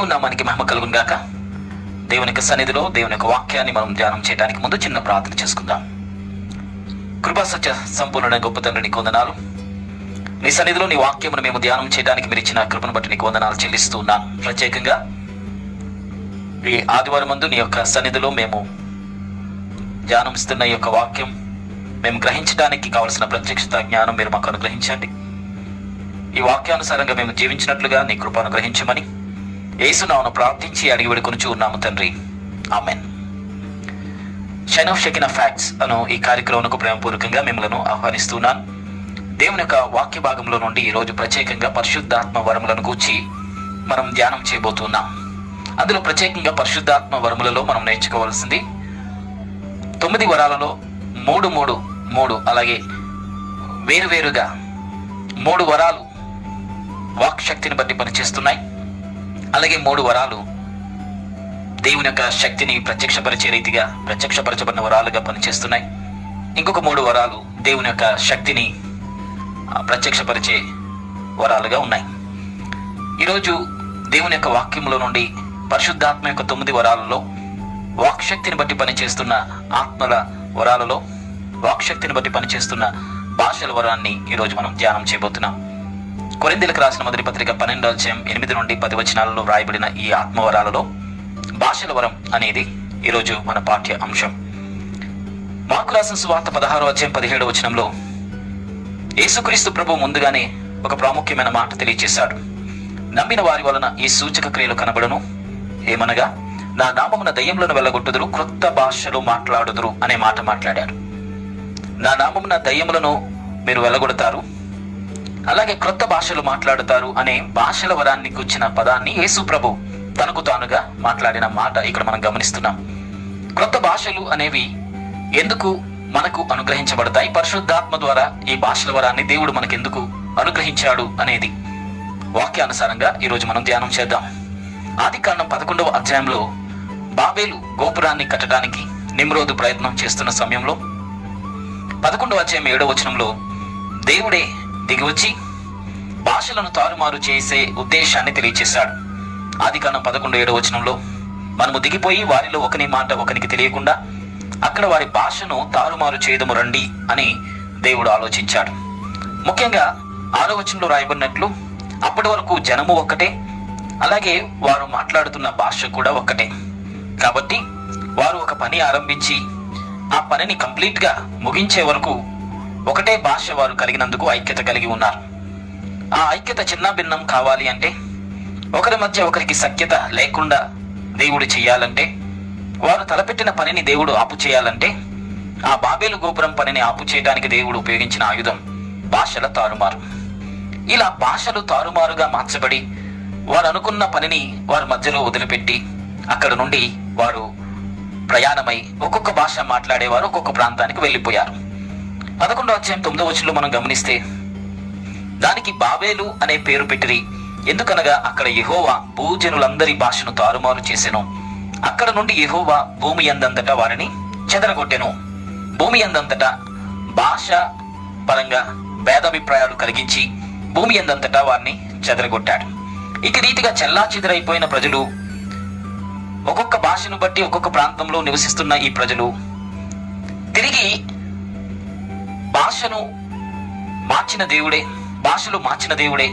దేవుని నామానికి మహిమ కలుగును గాక. దేవుని యొక్క సన్నిధిలో దేవుని యొక్క వాక్యాన్ని మనం ధ్యానం చేయడానికి ముందు చిన్న ప్రార్థన చేసుకుందాం. కృపా సత్య సంపూర్ణ గొప్ప తండ్రి నీకు వందనాలు. నీ సన్నిధిలో నీ వాక్యమును మేము ధ్యానం చేయడానికి మీరు ఇచ్చిన కృపను బట్టి నీకు వందనాలు చెల్లిస్తూ ఉన్నాను. ప్రత్యేకంగా ఈ ఆదివారం మందు నీ యొక్క సన్నిధిలో మేము ధ్యానమిస్తున్న ఈ యొక్క వాక్యం మేము గ్రహించడానికి కావలసిన ప్రత్యక్షత జ్ఞానం మీరు మాకు అనుగ్రహించండి. ఈ వాక్యానుసారంగా మేము జీవించినట్లుగా నీ కృపను గ్రహించమని యేసు నామమున ప్రార్థించి అడిగి వేడుకొనుచు ఉన్నాము తండ్రి, ఆమెన్. షైన్ ఆఫ్ షెకినా ఫ్యాక్ట్స్ అను ఈ కార్యక్రమంకు ప్రేమపూర్వకంగా మిమ్మల్ని ఆహ్వానిస్తున్నాను. దేవుని యొక్క వాక్య భాగంలో నుండి ఈరోజు ప్రత్యేకంగా పరిశుద్ధాత్మ వరములను గూర్చి మనం ధ్యానం చేయబోతున్నాం. అందులో ప్రత్యేకంగా పరిశుద్ధాత్మ వరములలో మనం నేర్చుకోవాల్సింది 9 వరాలలో మూడు అలాగే వేరువేరుగా 3 వరాలు వాక్ శక్తిని బట్టి పనిచేస్తున్నాయి. అలాగే 3 వరాలు దేవుని యొక్క శక్తిని ప్రత్యక్షపరచబడిన వరాలుగా పనిచేస్తున్నాయి. ఇంకొక 3 వరాలు దేవుని యొక్క శక్తిని ప్రత్యక్షపరిచే వరాలుగా ఉన్నాయి. ఈరోజు దేవుని యొక్క వాక్యంలో నుండి పరిశుద్ధాత్మ యొక్క 9 వరాలలో వాక్శక్తిని బట్టి పనిచేస్తున్న ఆత్మల వరాలలో వాక్శక్తిని బట్టి పనిచేస్తున్న భాషల వరాన్ని ఈరోజు మనం ధ్యానం చేయబోతున్నాం. కొరింథీయులకు రాసిన మొదటి పత్రిక 12వ అధ్యాయం 8 నుండి 10 వచనాలలో రాయబడిన ఈ ఆత్మవరాలలో భాషల వరం అనేది ఈరోజు మన పాఠ్య అంశం. మార్కు రాసిన సువార్త 16వ అధ్యాయం 17వ వచనంలో యేసుక్రీస్తు ప్రభు ముందుగానే ఒక ప్రాముఖ్యమైన మాట తెలియజేశాడు. నమ్మిన వారి వలన ఈ సూచక క్రియలు కనబడును, ఏమనగా నా నామమున దయ్యములను వెళ్ళగొట్టుదురు, క్రొత్త భాషలు మాట్లాడుదురు అనే మాట మాట్లాడాడు. నా నామమున దయ్యములను మీరు వెళ్ళగొడతారు, అలాగే క్రొత్త భాషలు మాట్లాడుతారు అనే భాషల వరాన్ని గుర్చిన పదాన్ని యేసు ప్రభు తనకు తానుగా మాట్లాడిన మాట ఇక్కడ మనం గమనిస్తున్నాం. క్రొత్త భాషలు అనేవి ఎందుకు మనకు అనుగ్రహించబడతాయి, పరిశుద్ధాత్మ ద్వారా ఈ భాషల వరాన్ని దేవుడు మనకెందుకు అనుగ్రహించాడు అనేది వాక్యానుసారంగా ఈరోజు మనం ధ్యానం చేద్దాం. ఆదికాండం 11వ అధ్యాయంలో బాబేలు గోపురాన్ని కట్టడానికి నిమ్రోదు ప్రయత్నం చేస్తున్న సమయంలో 11వ అధ్యాయం 7వ వచనంలో దేవుడే దిగివచ్చి భాషలను తారుమారు చేసే ఉద్దేశాన్ని తెలియచేశాడు. ఆదికాండం 11:7 వచనంలో మనము దిగిపోయి వారిలో ఒకని మాట ఒకనికి తెలియకుండా అక్కడ వారి భాషను తారుమారు చేయదము రండి అని దేవుడు ఆలోచించాడు. ముఖ్యంగా 6వ వచనంలో రాయబడినట్లు అప్పటి వరకు జనము ఒక్కటే, అలాగే వారు మాట్లాడుతున్న భాష కూడా ఒక్కటే. కాబట్టి వారు ఒక పని ఆరంభించి ఆ పనిని కంప్లీట్గా ముగించే వరకు ఒకటే భాష వారు కలిగినందుకు ఐక్యత కలిగి ఉన్నారు. ఆ ఐక్యత చిన్న భిన్నం కావాలి అంటే, ఒకరి మధ్య ఒకరికి సఖ్యత లేకుండా దేవుడు చెయ్యాలంటే, వారు తలపెట్టిన పనిని దేవుడు ఆపు చేయాలంటే, ఆ బాబేలు గోపురం పనిని ఆపు చేయడానికి దేవుడు ఉపయోగించిన ఆయుధం భాషల తారుమారు. ఇలా భాషలు తారుమారుగా మార్చబడి వారు అనుకున్న పనిని వారి మధ్యలో వదిలిపెట్టి అక్కడ నుండి వారు ప్రయాణమై ఒక్కొక్క భాష మాట్లాడేవారు ఒక్కొక్క ప్రాంతానికి వెళ్ళిపోయారు. 11వ అధ్యాయం 9వ వచనంలో మనం గమనిస్తే దానికి బాబేలు అనే పేరు పెట్టిరి, ఎందుకనగా అక్కడ యెహోవా భూజనులందరి భాషను తారుమారు చేసెను. అక్కడ నుండి యెహోవా భూమి యందంతటా వారిని చెదరగొట్టెను. భూమి యందంతటా భాష పరంగా భేదాభిప్రాయాలు కలిగించి భూమి యందంతటా వారిని చెదరగొట్టాడు. ఇక రీతిగా చెల్లా చెదరైపోయిన ప్రజలు, ఒక్కొక్క భాషను బట్టి ఒక్కొక్క ప్రాంతంలో నివసిస్తున్న ఈ ప్రజలు తిరిగి భాషలు మార్చిన దేవుడే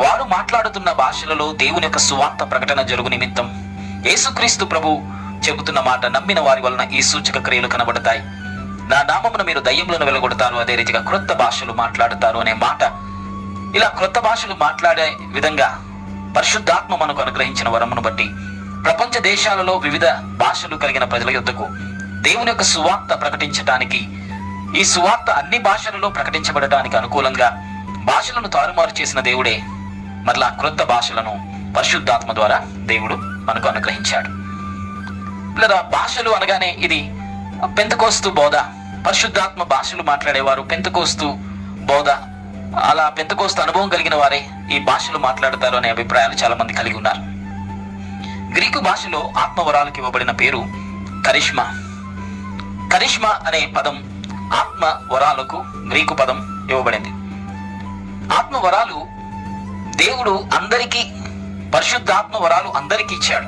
వారు మాట్లాడుతున్న భాషలలో దేవుని యొక్క సువార్త ప్రకటన జరుగు నిమిత్తం యేసుక్రీస్తు ప్రభు చెబుతున్న మాట, నమ్మిన వారి వలన ఈ సూచక క్రియలు కనబడతాయి, నా నామమున మీరు దయ్యములను వెళ్ళగొడతారు, అదే రీతిగా క్రొత్త భాషలు మాట్లాడుతారు అనే మాట. ఇలా క్రొత్త భాషలు మాట్లాడే విధంగా పరిశుద్ధాత్మ మనకు అనుగ్రహించిన వరమును బట్టి ప్రపంచ దేశాలలో వివిధ భాషలు కలిగిన ప్రజల యొద్దకు దేవుని యొక్క సువార్త ప్రకటించటానికి, ఈ సువార్త అన్ని భాషలలో ప్రకటించబడటానికి అనుకూలంగా భాషలను తారుమారు చేసిన దేవుడే మరలా క్రొత్త భాషలను పరిశుద్ధాత్మ ద్వారా దేవుడు మనకు అనుగ్రహించాడు. లేదా భాషలు అనగానే ఇది పెంతెకోస్తు బోధ, పరిశుద్ధాత్మ భాషలు మాట్లాడేవారు పెంతెకోస్తు బోధ, అలా పెంతెకోస్తు అనుభవం కలిగిన వారే ఈ భాషలు మాట్లాడతారు అనే అభిప్రాయాలు చాలా మంది కలిగి ఉన్నారు. గ్రీకు భాషలో ఆత్మవరాలకు ఇవ్వబడిన పేరు కరిష్మా. కరిష్మా అనే పదం ఆత్మ వరాలకు గ్రీకు పదం ఇవ్వబడింది. ఆత్మ వరాలు దేవుడు అందరికీ పరిశుద్ధాత్మ వరాలు అందరికీ ఇచ్చాడు.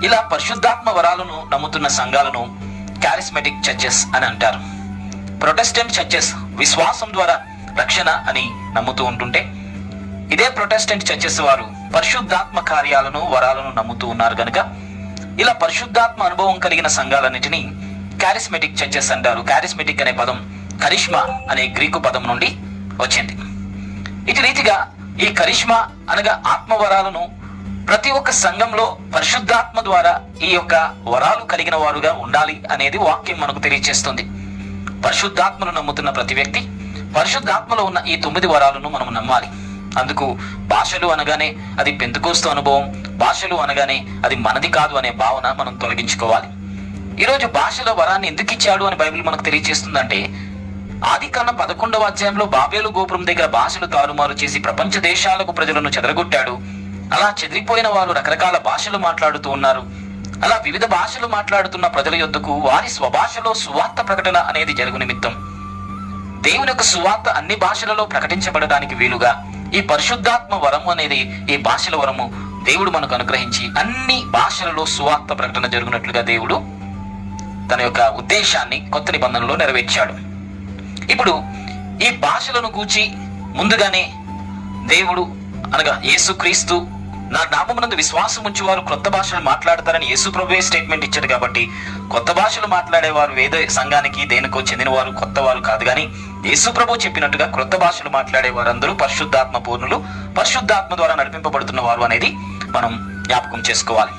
ఇలా పరిశుద్ధాత్మ వరాలను నమ్ముతున్న సంఘాలను చారిస్మాటిక్ చర్చెస్ అని అంటారు. ప్రొటెస్టెంట్ చర్చెస్ విశ్వాసం ద్వారా రక్షణ అని నమ్ముతూ ఉంటుంటే, ఇదే ప్రొటెస్టెంట్ చర్చెస్ వారు పరిశుద్ధాత్మ కార్యాలను వరాలను నమ్ముతూ ఉన్నారు కనుక ఇలా పరిశుద్ధాత్మ అనుభవం కలిగిన సంఘాలన్నిటినీ చారిస్మాటిక్ చర్చెస్ అంటారు. చారిస్మాటిక్ అనే పదం కరిష్మా అనే గ్రీకు పదం నుండి వచ్చింది. ఇటు రీతిగా ఈ కరిష్మా అనగా ఆత్మవరాలను ప్రతి ఒక్క సంఘంలో పరిశుద్ధాత్మ ద్వారా ఈ యొక్క వరాలు కలిగిన వారుగా ఉండాలి అనేది వాక్యం మనకు తెలియజేస్తుంది. పరిశుద్ధాత్మను నమ్ముతున్న ప్రతి వ్యక్తి పరిశుద్ధాత్మలో ఉన్న ఈ 9 వరాలను మనం నమ్మాలి. అందుకు భాషలు అనగానే అది పెంతెకోస్తు అనుభవం, భాషలు అనగానే అది మనది కాదు అనే భావన మనం తొలగించుకోవాలి. ఈరోజు భాషల వరాన్ని ఎందుకు ఇచ్చాడు అని బైబిల్ మనకు తెలియజేస్తుందంటే, ఆదికాండం 11వ అధ్యాయంలో బాబేలు గోపురం దగ్గర భాషలు తారుమారు చేసి ప్రపంచ దేశాలకు ప్రజలను చెదరగొట్టాడు. అలా చెదిరిపోయిన వారు రకరకాల భాషలు మాట్లాడుతూ ఉన్నారు. అలా వివిధ భాషలు మాట్లాడుతున్న ప్రజల యొద్దకు వారి స్వభాషలో సువార్త ప్రకటన అనేది జరుగు నిమిత్తం దేవుని యొక్క సువార్త అన్ని భాషలలో ప్రకటించబడడానికి వీలుగా ఈ పరిశుద్ధాత్మ వరము అనేది, ఈ భాషల వరము దేవుడు మనకు అనుగ్రహించి అన్ని భాషలలో సువార్త ప్రకటన జరుగునట్లుగా దేవుడు తన యొక్క ఉద్దేశాన్ని కొత్త నిబంధనలో నెరవేర్చాడు. ఇప్పుడు ఈ భాషలను గూర్చి ముందుగానే దేవుడు అనగా యేసుక్రీస్తు నా నామమునందు విశ్వాసం ఉంచి వారు కొత్త భాషలు మాట్లాడతారని యేసు ప్రభువే స్టేట్మెంట్ ఇచ్చాడు. కాబట్టి కొత్త భాషలు మాట్లాడేవారు వేద సంఘానికి దేనికో చెందిన వారు, కొత్త వారు కాదు. కానీ యేసు ప్రభు చెప్పినట్టుగా కొత్త భాషలు మాట్లాడే వారందరూ పరిశుద్ధాత్మ పూర్ణులు, పరిశుద్ధాత్మ ద్వారా నడిపింపబడుతున్న వారు అనేది మనం జ్ఞాపకం చేసుకోవాలి.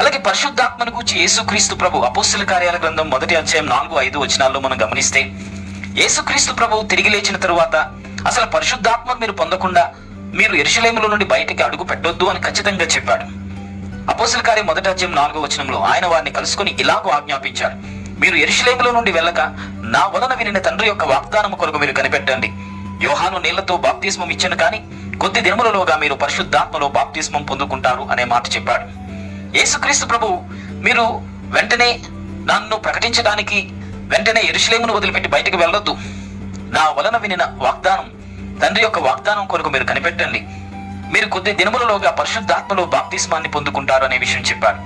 అలాగే పరిశుద్ధాత్మను గూర్చి యేసుక్రీస్తు ప్రభు అపోస్తల కార్యాల గ్రంథం 1వ అధ్యాయం 4-5 వచనాల్లో మనం గమనిస్తే, యేసుక్రీస్తు ప్రభు తిరిగి లేచిన తరువాత అసలు పరిశుద్ధాత్మను మీరు పొందకుండా మీరు యెరూషలేములో నుండి బయటికి అడుగు పెట్టొద్దు అని ఖచ్చితంగా చెప్పాడు. అపోస్తల కార్యం 1వ అధ్యాయం 4వ వచనంలో ఆయన వారిని కలుసుకొని ఇలాగూ ఆజ్ఞాపించాడు, మీరు యెరూషలేములో నుండి వెళ్ళక నా వలన వినిన తండ్రి యొక్క వాగ్దానము కొరకు మీరు కనిపెట్టండి. యోహాను నీళ్లతో బాప్తిస్మం ఇచ్చాను, కానీ కొద్ది దినములలోగా మీరు పరిశుద్ధాత్మలో బాప్తిస్మం పొందుకుంటారు అనే మాట చెప్పాడు. యేసుక్రీస్తు ప్రభు మీరు వెంటనే నన్ను ప్రకటించడానికి వెంటనే యెరూషలేమును వదిలిపెట్టి బయటకు వెళ్ళొద్దు, నా వలన వినిన వాగ్దానం తండ్రి యొక్క వాగ్దానం కొరకు మీరు కనిపెట్టండి, మీరు కొద్ది దినములలోగా పరిశుద్ధాత్మలో బాప్తిస్మాన్ని పొందుకుంటారు అనే విషయం చెప్పాడు.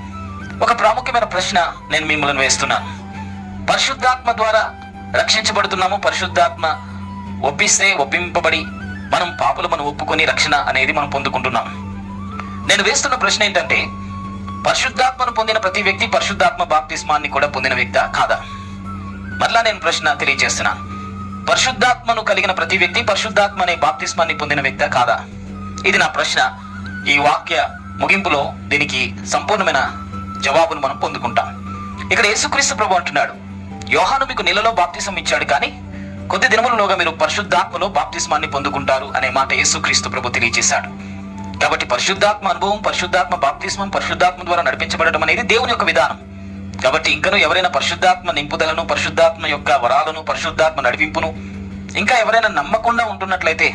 ఒక ప్రాముఖ్యమైన ప్రశ్న నేను మిమ్మల్ని వేస్తున్నాను. పరిశుద్ధాత్మ ద్వారా రక్షించబడుతున్నాము, పరిశుద్ధాత్మ ఒప్పింపబడి మనం పాపలను ఒప్పుకొని రక్షణ అనేది మనం పొందుకుంటున్నాం. నేను వేస్తున్న ప్రశ్న ఏంటంటే, పరిశుద్ధాత్మను పొందిన ప్రతి వ్యక్తి పరిశుద్ధాత్మ బాప్తిస్మాన్ని కూడా పొందిన వ్యక్తా కాదా? మరలా నేను ప్రశ్న తెలియజేస్తున్నాను. పరిశుద్ధాత్మను కలిగిన ప్రతి వ్యక్తి పరిశుద్ధాత్మ అనే బాప్తిస్మాన్ని పొందిన వ్యక్తా కాదా? ఇది నా ప్రశ్న. ఈ వాక్య ముగింపులో దీనికి సంపూర్ణమైన జవాబును మనం పొందుకుంటాం. ఇక్కడ యేసుక్రీస్తు ప్రభు అంటున్నాడు, యోహాను మీకు నీళ్లలో బాప్తిసం ఇచ్చాడు, కానీ కొద్ది దినములలోగా మీరు పరిశుద్ధాత్మలో బాప్తిస్మాన్ని పొందుకుంటారు అనే మాట యేసుక్రీస్తు ప్రభు తెలియజేశాడు. కాబట్టి పరిశుద్ధాత్మ అనుభవం, పరిశుద్ధాత్మ బాప్తిస్మం, పరిశుద్ధాత్మ ద్వారా నడిపించబడటం అనేది దేవుని యొక్క విధానం. కాబట్టి ఇంకనూ ఎవరైనా పరిశుద్ధాత్మ నింపుదలను, పరిశుద్ధాత్మ యొక్క వరాలను, పరిశుద్ధాత్మ నడిపింపును ఇంకా ఎవరైనా నమ్మకుండా ఉంటున్నట్లయితే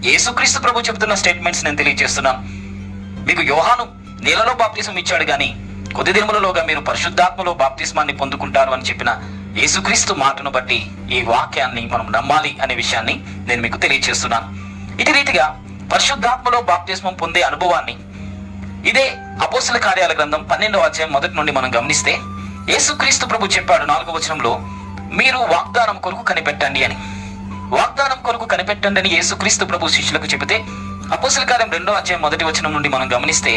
యేసుక్రీస్తు ప్రభు చెబుతున్న స్టేట్మెంట్స్ నేను తెలియజేస్తున్నాను. మీకు యోహాను నీళ్లలో బాప్తిసం ఇచ్చాడు, కానీ కొద్ది దినములలోగా మీరు పరిశుద్ధాత్మలో బాప్తిస్మాన్ని పొందుకుంటారు అని చెప్పిన యేసుక్రీస్తు మాటను బట్టి ఈ వాక్యాన్ని మనం నమ్మాలి అనే విషయాన్ని నేను మీకు తెలియజేస్తున్నాను. ఇటు రీతిగా పరిశుద్ధాత్మలో బాప్తిస్మం పొందే అనుభవాన్ని ఇదే అపోస్తల కార్యాల గ్రంథం 12వ అధ్యాయం 1 నుండి మనం గమనిస్తే, యేసుక్రీస్తు ప్రభు చెప్పాడు 4వ వచనంలో, మీరు వాగ్దానం కొరకు కనిపెట్టండి అని. వాగ్దానం కొరకు కనిపెట్టండి అని యేసుక్రీస్తు ప్రభు శిష్యులకు చెబితే, అపోస్తల కార్యం 2వ అధ్యాయం 1వ వచనం నుండి మనం గమనిస్తే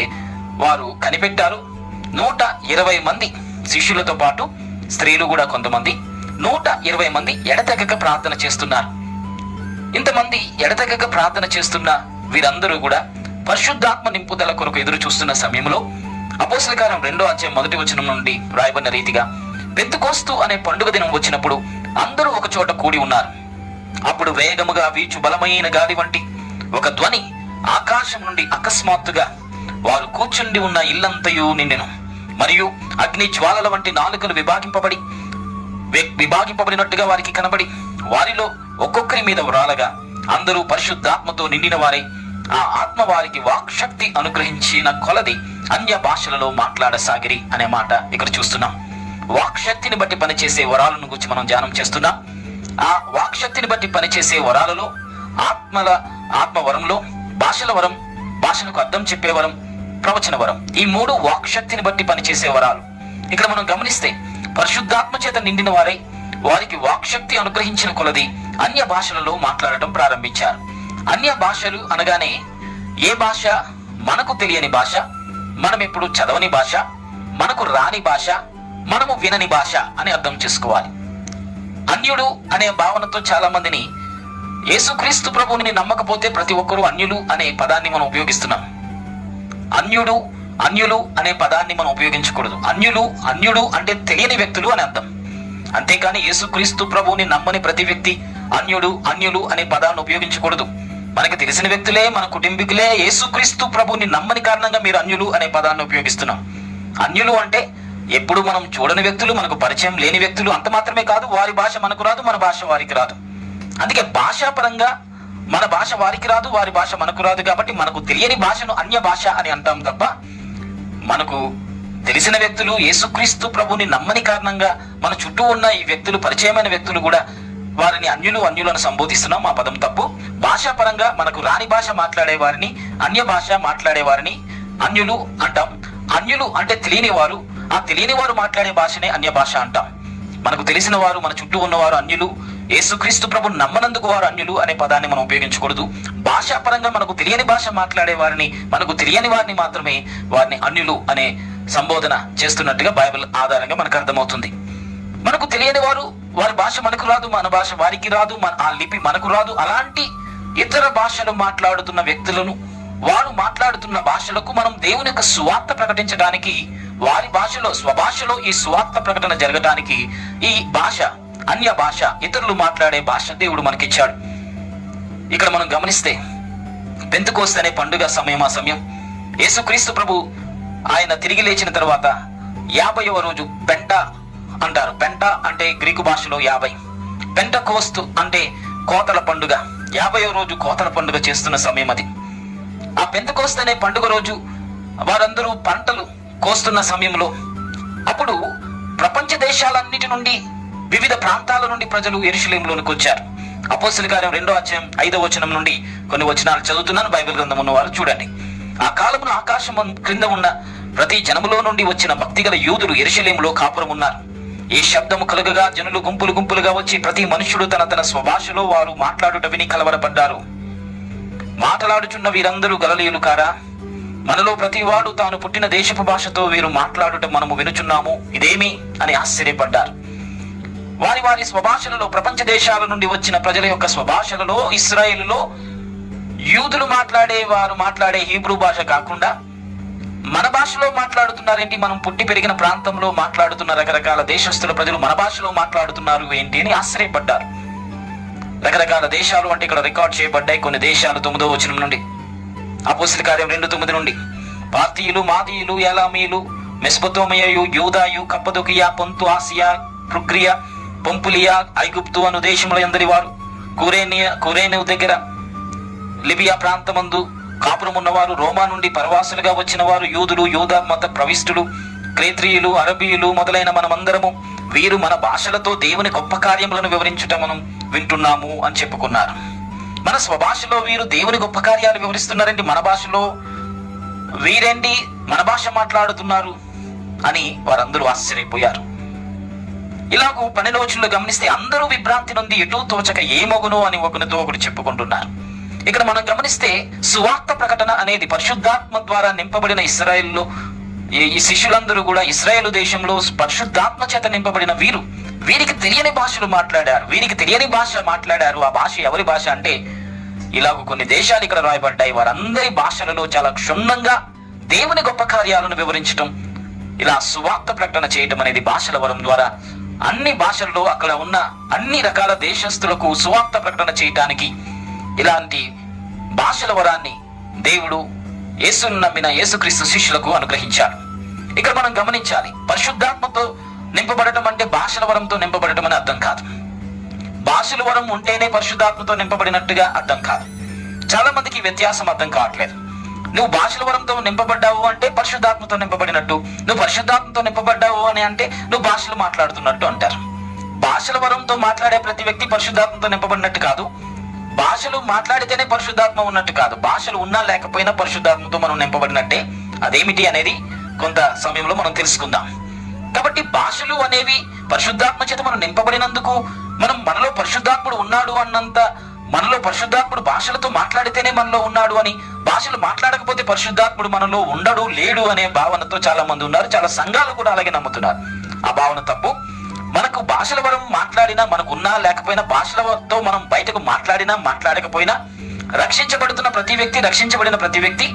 వారు కనిపెట్టారు. 120 మంది శిష్యులతో పాటు స్త్రీలు కూడా కొంతమంది, 120 మంది ఎడతెగక ప్రార్థన చేస్తున్నారు. ఇంతమంది ఎడతెగక ప్రార్థన చేస్తున్న వీరందరూ కూడా పరిశుద్ధాత్మ నింపుదల కొరకు ఎదురు చూస్తున్న సమయంలో అపోస్తల కార్యం 2వ అధ్యాయం 1వ వచనం నుండి రాయబడిన రీతిగా పెంతెకోస్తు అనే పండుగ దినం వచ్చినప్పుడు అందరూ ఒక చోట కూడి ఉన్నారు. అప్పుడు వేగముగా వీచు బలమైన గాలి వంటి ఒక ధ్వని ఆకాశం నుండి అకస్మాత్తుగా వారు కూర్చుండి ఉన్న ఇల్లంతయు నిండెను. మరియు అగ్ని జ్వాలల వంటి నాలుకలు విభాగింపబడినట్టుగా వారికి కనబడి వారిలో ఒక్కొక్కరి మీద వ్రాలగా అందరూ పరిశుద్ధాత్మతో నిండిన వారై ఆ ఆత్మ వారికి వాక్శక్తి అనుగ్రహించిన కొలది అన్య భాషలలో మాట్లాడసాగిరి అనే మాట ఇక్కడ చూస్తున్నాం. వాక్శక్తిని బట్టి పనిచేసే వరాలను గురించి మనం ధ్యానం చేస్తున్నాం. ఆ వాక్శక్తిని బట్టి పనిచేసే వరాలలో ఆత్మ వరంలో భాషల వరం, భాషలకు అర్థం చెప్పే వరం, ప్రవచన వరం. ఈ 3 వాక్శక్తిని బట్టి పనిచేసే వరాలు. ఇక్కడ మనం గమనిస్తే పరిశుద్ధాత్మ చేత నిండిన వారై వారికి వాక్శక్తి అనుగ్రహించిన కొలది అన్య భాషలలో మాట్లాడటం ప్రారంభించారు. అన్య భాషలు అనగానే ఏ భాష? మనకు తెలియని భాష, మనం ఎప్పుడు చదవని భాష, మనకు రాని భాష, మనము వినని భాష అని అర్థం చేసుకోవాలి. అన్యుడు అనే భావనతో చాలా మందిని, యేసుక్రీస్తు ప్రభువుని నమ్మకపోతే ప్రతి ఒక్కరూ అన్యులు అనే పదాన్ని మనం ఉపయోగిస్తున్నాం. అన్యులు అనే పదాన్ని మనం ఉపయోగించకూడదు. అన్యుడు అంటే తెలియని వ్యక్తులు అని అర్థం. అంతేకాని యేసుక్రీస్తు ప్రభువుని నమ్మని ప్రతి వ్యక్తి అన్యులు అనే పదాన్ని ఉపయోగించకూడదు. మనకి తెలిసిన వ్యక్తులే, మన కుటుంబీకులే యేసుక్రీస్తు ప్రభువుని నమ్మని కారణంగా మీరు అన్యులు అనే పదాన్ని ఉపయోగిస్తున్నాం. అన్యులు అంటే ఎప్పుడు మనం చూడని వ్యక్తులు, మనకు పరిచయం లేని వ్యక్తులు. అంత మాత్రమే కాదు, వారి భాష మనకు రాదు, మన భాష వారికి రాదు. అందుకే భాషాపరంగా మన భాష వారికి రాదు, వారి భాష మనకు రాదు. కాబట్టి మనకు తెలియని భాషను అన్య భాష అని అంటాం తప్ప, మనకు తెలిసిన వ్యక్తులు యేసుక్రీస్తు ప్రభుని నమ్మని కారణంగా మన చుట్టూ ఉన్న ఈ వ్యక్తులు, పరిచయమైన వ్యక్తులు కూడా వారిని అన్యులను సంబోధిస్తున్నాం. ఆ పదం తప్పు. భాషాపరంగా మనకు రాని భాష మాట్లాడే వారిని, అన్య భాష మాట్లాడే వారిని అన్యులు అంటాం. అన్యులు అంటే తెలియని వారు. ఆ తెలియని వారు మాట్లాడే భాషనే అన్య భాష అంటాం. మనకు తెలిసిన వారు, మన చుట్టూ ఉన్నవారు అన్యులు. యేసుక్రీస్తు ప్రభుని నమ్మనందుకు వారు అన్యులు అనే పదాన్ని మనం ఉపయోగించకూడదు. భాషాపరంగా మనకు తెలియని భాష మాట్లాడే వారిని, మనకు తెలియని వారిని మాత్రమే వారిని అన్యులు అనే సంబోధన చేస్తున్నట్టుగా బైబిల్ ఆధారంగా మనకు అర్థమవుతుంది. మనకు తెలియని వారు, వారి భాష మనకు రాదు, మన భాష వారికి రాదు, ఆ లిపి మనకు రాదు. అలాంటి ఇతర భాషలు మాట్లాడుతున్న వ్యక్తులను, వారు మాట్లాడుతున్న భాషలకు మనం దేవుని యొక్క సువార్త ప్రకటించడానికి, వారి భాషలో, స్వభాషలో ఈ సువార్త ప్రకటన జరగడానికి ఈ భాష, అన్య భాష, ఇతరులు మాట్లాడే భాష దేవుడు మనకిచ్చాడు. ఇక్కడ మనం గమనిస్తే పెంతెకోస్తు అనే పండుగ సమయం, ఆ సమయం యేసుక్రీస్తు ప్రభు ఆయన తిరిగి లేచిన తర్వాత 50వ రోజు పెంట అంటారు. పెంట అంటే గ్రీకు భాషలో 50. పెంటెకోస్తు అంటే కోతల పండుగ. 50వ రోజు కోతల పండుగ చేస్తున్న సమయం అది. ఆ పెంతెకోస్తు అనే పండుగ రోజు వారందరూ పంటలు కోస్తున్న సమయంలో, అప్పుడు ప్రపంచ దేశాలన్నిటి నుండి, వివిధ ప్రాంతాల నుండి ప్రజలు యెరూషలేములోనికి వచ్చారు. అపోస్తలుల కార్యం 2వ అధ్యాయం 5వ వచనం నుండి కొన్ని వచనాలు చదువుతున్నాను. బైబిల్ గ్రంథం ఉన్న వారు చూడండి. ఆ కాలమున ఆకాశం క్రింద ఉన్న ప్రతి జనములో నుండి వచ్చిన భక్తిగల యూదులు యెరూషలేములో కాపురం ఉన్నారు. ఈ శబ్దము కలుగగా జనులు గుంపులు గుంపులుగా వచ్చి ప్రతి మనుష్యుడు తన స్వభాషలో వారు మాట్లాడుట విని కలవరపడ్డారు. మాట్లాడుచున్న వీరందరూ గలిలయులు కారా? మనలో ప్రతి వాడు తాను పుట్టిన దేశపు భాషతో వీరు మాట్లాడుట మనము వినుచున్నాము, ఇదేమి అని ఆశ్చర్యపడ్డారు. వారి స్వభాషలలో, ప్రపంచ దేశాల నుండి వచ్చిన ప్రజల యొక్క స్వభాషలలో, ఇశ్రాయేలులో యూదులు వారు మాట్లాడే హీబ్రూ భాష కాకుండా మన భాషలో మాట్లాడుతున్నారేంటి? మనం పుట్టి పెరిగిన ప్రాంతంలో మాట్లాడుతున్న రకరకాల దేశస్తుల ప్రజలు మన భాషలో మాట్లాడుతున్నారు ఏంటి అని ఆశ్చర్యపడ్డారు. రకరకాల దేశాలు అంటే ఇక్కడ రికార్డ్ చేయబడ్డాయి కొన్ని దేశాలు. 9వ వచనం నుండి, అపోస్తలుల కార్యం 2:9 నుండి, పార్తీయులు, మాదీయులు, ఎలామీయులు, మెస్పొతోమియయు, యూదాయు, కప్పదొకియా, పొంతు, ఆసియా, ఫ్రుగ్రియా, పంపులియా, ఐగుప్తు అను దేశముల అందరి వారు, కురేను దగ్గర లిబియా ప్రాంతమందు కాపురం ఉన్నవారు, రోమా నుండి పరవాసులుగా వచ్చిన వారు, యూదులు, యూదా మత ప్రవిష్టులు, క్రేత్రియులు, అరబీయులు మొదలైన మనమందరము వీరు మన భాషలతో దేవుని గొప్ప కార్యములను వివరించుట మనం వింటున్నాము అని చెప్పుకున్నారు. మన స్వభాషలో వీరు దేవుని గొప్ప కార్యాలు వివరిస్తున్నారండి, మన భాషలో వీరేంటి మన భాష మాట్లాడుతున్నారు అని వారందరూ ఆశ్చర్యపోయారు. ఇలాగూ 12వ వచనంలో గమనిస్తే అందరూ విభ్రాంతి నుండి ఎటూ తోచక ఏమగునో అని ఒకరితో ఒకరు చెప్పుకుంటున్నారు. ఇక్కడ మనం గమనిస్తే సువార్త ప్రకటన అనేది పరిశుద్ధాత్మ ద్వారా నింపబడిన ఇశ్రాయేలులో ఈ శిష్యులందరూ కూడా ఇశ్రాయేలు దేశంలో పరిశుద్ధాత్మ చేత నింపబడిన వీరికి తెలియని భాషలు మాట్లాడారు. వీరికి తెలియని భాష మాట్లాడారు. ఆ భాష ఎవరి భాష అంటే, ఇలాగ కొన్ని దేశాలు ఇక్కడ రాయబడ్డాయి. వారందరి భాషలలో చాలా క్షుణ్ణంగా దేవుని గొప్ప కార్యాలను వివరించడం, ఇలా సువార్త ప్రకటన చేయటం అనేది భాషల వరం ద్వారా అన్ని భాషల్లో అక్కడ ఉన్న అన్ని రకాల దేశస్తులకు సువార్త ప్రకటన చేయటానికి ఇలాంటి భాషల వరాన్ని దేవుడు యేసును నమ్మిన యేసుక్రీస్తు శిష్యులకు అనుగ్రహించాడు. ఇక్కడ మనం గమనించాలి, పరిశుద్ధాత్మతో నింపబడటం అంటే భాషల వరంతో నింపబడటం అని అర్థం కాదు. భాషల వరం ఉంటేనే పరిశుద్ధాత్మతో నింపబడినట్టుగా అర్థం కాదు. చాలా మందికి వ్యత్యాసం అర్థం కావట్లేదు. నువ్వు భాషల వరంతో నింపబడ్డావు అంటే పరిశుద్ధాత్మతో నింపబడినట్టు, నువ్వు పరిశుద్ధాత్మతో నింపబడ్డావు అని అంటే నువ్వు భాషలు మాట్లాడుతున్నట్టు అంటారు. భాషల వరంతో మాట్లాడే ప్రతి వ్యక్తి పరిశుద్ధాత్మతో నింపబడినట్టు కాదు. భాషలు మాట్లాడితేనే పరిశుద్ధాత్మ ఉన్నట్టు కాదు. భాషలు ఉన్నా లేకపోయినా పరిశుద్ధాత్మతో మనం నింపబడినట్టే. అదేమిటి అనేది కొంత సమయంలో మనం తెలుసుకుందాం. కాబట్టి భాషలు అనేవి పరిశుద్ధాత్మ చేత మనం నింపబడినందుకు, మనలో పరిశుద్ధాత్ముడు ఉన్నాడు అన్నంత, మనలో పరిశుద్ధాత్ముడు భాషలతో మాట్లాడితేనే మనలో ఉన్నాడు అని, భాషలు మాట్లాడకపోతే పరిశుద్ధాత్ముడు మనలో ఉండడు లేడు అనే భావనతో చాలా మంది ఉన్నారు. చాలా సంఘాలు కూడా అలాగే నమ్ముతున్నారు. ఆ భావన తప్పు. మనకు భాషల వరం మాట్లాడినా, మనకు ఉన్నా లేకపోయినా, భాషలతో మనం బయటకు మాట్లాడినా మాట్లాడకపోయినా, రక్షించబడుతున్న ప్రతి వ్యక్తి, రక్షించబడిన ప్రతి వ్యక్తి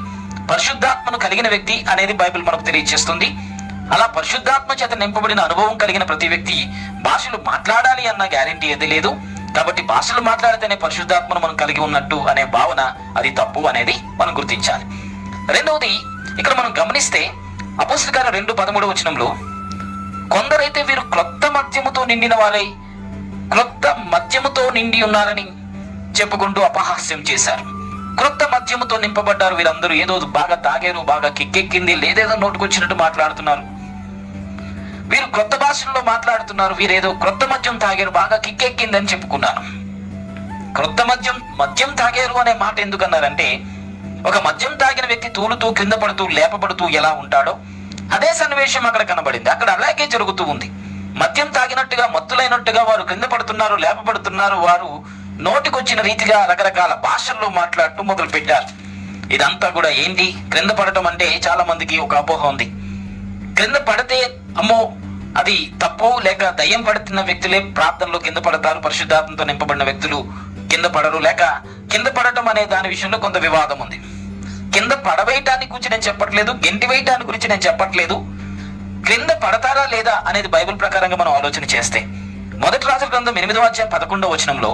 పరిశుద్ధాత్మను కలిగిన వ్యక్తి అనేది బైబిల్ మనకు తెలియజేస్తుంది. అలా పరిశుద్ధాత్మ చేత నింపబడిన అనుభవం కలిగిన ప్రతి వ్యక్తి భాషలు మాట్లాడాలి అన్న గ్యారెంటీ ఏది లేదు. కాబట్టి భాషలు మాట్లాడితేనే పరిశుద్ధాత్మను మనం కలిగి ఉన్నట్టు అనే భావన అది తప్పు అనేది మనం గుర్తించాలి. రెండవది, ఇక్కడ మనం గమనిస్తే అపోస్తలుల కార్యం 2:13 కొందరైతే వీరు క్రొత్త మద్యముతో నిండిన వారై క్రొత్త మద్యముతో నిండి ఉన్నారని చెప్పుకుంటూ అపహాస్యం చేశారు. క్రొత్త మద్యముతో నింపబడ్డారు వీరందరూ. ఏదో బాగా తాగారు, బాగా కిక్కెక్కింది, లేదేదో నోటుకొచ్చినట్టు మాట్లాడుతున్నారు. వీరు క్రొత్త భాషల్లో మాట్లాడుతున్నారు. వీరేదో క్రొత్త మద్యం తాగారు, బాగా కిక్కెక్కింది అని చెప్పుకున్నారు. క్రొత్త మద్యం తాగారు అనే మాట ఎందుకన్నారంటే, ఒక మద్యం తాగిన వ్యక్తి తూలుతూ, క్రింద పడుతూ, లేపబడుతూ ఎలా ఉంటాడో అదే సన్నివేశం అక్కడ కనబడింది. అక్కడ అలాగే జరుగుతూ ఉంది. మద్యం తాగినట్టుగా, మత్తులైనట్టుగా వారు క్రింద పడుతున్నారు, లేపబడుతున్నారు. వారు నోటికొచ్చిన రీతిగా రకరకాల భాషల్లో మాట్లాడటం మొదలు పెట్టారు. ఇదంతా కూడా ఏంటి? క్రింద పడటం అంటే చాలా మందికి ఒక అపోహ ఉంది. క్రింద పడితే అమ్మో అది తప్పు, లేక దయ్యం పడుతున్న వ్యక్తులే ప్రార్థనలో కింద పడతారు, పరిశుద్ధాత్మతో నింపబడిన వ్యక్తులు కింద పడరు, లేక కింద పడటం అనే దాని విషయంలో కొంత వివాదం ఉంది. కింద పడవేయటాన్ని గురించి నేను చెప్పట్లేదు, గెంటి వేయటాన్ని గురించి నేను చెప్పట్లేదు. క్రింద పడతారా లేదా అనేది బైబిల్ ప్రకారంగా మనం ఆలోచన చేస్తే, 1 రాజుల గ్రంథం 8:11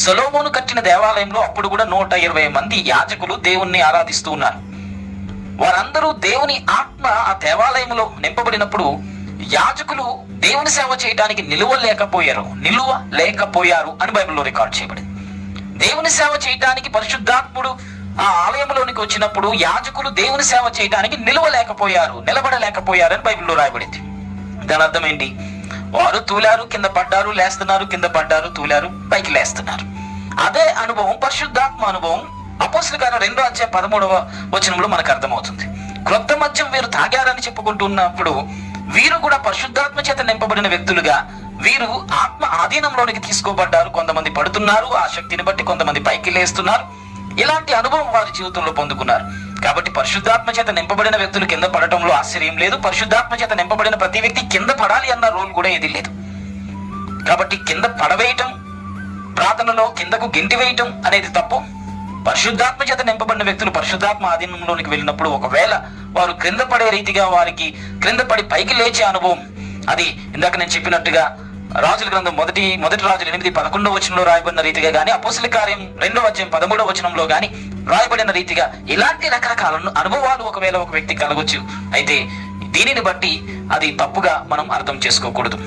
సొలొమోను కట్టిన దేవాలయంలో అప్పుడు కూడా 120 మంది యాజకులు దేవుణ్ణి ఆరాధిస్తూ ఉన్నారు. వారందరూ దేవుని ఆత్మ ఆ దేవాలయంలో నింపబడినప్పుడు యాజకులు దేవుని సేవ చేయడానికి నిలువ లేకపోయారు అని బైబిల్లో రికార్డ్ చేయబడింది. దేవుని సేవ చేయడానికి పరిశుద్ధాత్ముడు ఆ ఆలయంలోనికి వచ్చినప్పుడు యాజకులు దేవుని సేవ చేయడానికి నిలబడలేకపోయారు అని బైబిల్లో రాయబడింది. దాని అర్థం ఏంటి? వారు తూలారు, కింద పడ్డారు, లేస్తున్నారు, కింద పడ్డారు, తూలారు, పైకి లేస్తున్నారు. అదే అనుభవం, పరిశుద్ధాత్మ అనుభవం అపోస్తలుల కార్యం 2:13 మనకు అర్థమవుతుంది. క్రొత్త మద్యం వీరు తాగారని చెప్పుకుంటున్నప్పుడు వీరు కూడా పరిశుద్ధాత్మ చేత నింపబడిన వ్యక్తులుగా, వీరు ఆత్మ ఆధీనంలోనికి తీసుకోబడ్డారు. కొంతమంది పడుతున్నారు, ఆ శక్తిని బట్టి కొంతమంది పైకి లేస్తున్నారు. ఇలాంటి అనుభవం వారి జీవితంలో పొందుకున్నారు. కాబట్టి పరిశుద్ధాత్మ చేత నింపబడిన వ్యక్తులు కింద పడటంలో ఆశ్చర్యం లేదు. పరిశుద్ధాత్మ చేత నింపబడిన ప్రతి వ్యక్తి కింద పడాలి అన్న రూల్ కూడా ఏది లేదు. కాబట్టి కింద పడవేయటం, ప్రార్థనలో కిందకు గెంటి వేయటం అనేది తప్పు. పరిశుద్ధాత్మ చేత నింపబడిన వ్యక్తులు పరిశుద్ధాత్మ ఆధీనంలోనికి వెళ్ళినప్పుడు ఒకవేళ వారు క్రింద పడే రీతిగా, వారికి క్రింద పడి పైకి లేచే అనుభవం, అది ఇందాక నేను చెప్పినట్టుగా రాజుల గ్రంథం 1 రాజులు 8:11 రాయబడిన రీతిగా గానీ, అపోస్తలుల కార్యం 2:13 గానీ రాయబడిన రీతిగా ఇలాంటి రకరకాల అనుభవాలు ఒకవేళ ఒక వ్యక్తి కలగొచ్చు. అయితే దీనిని బట్టి అది తప్పుగా మనం అర్థం చేసుకోకూడదు.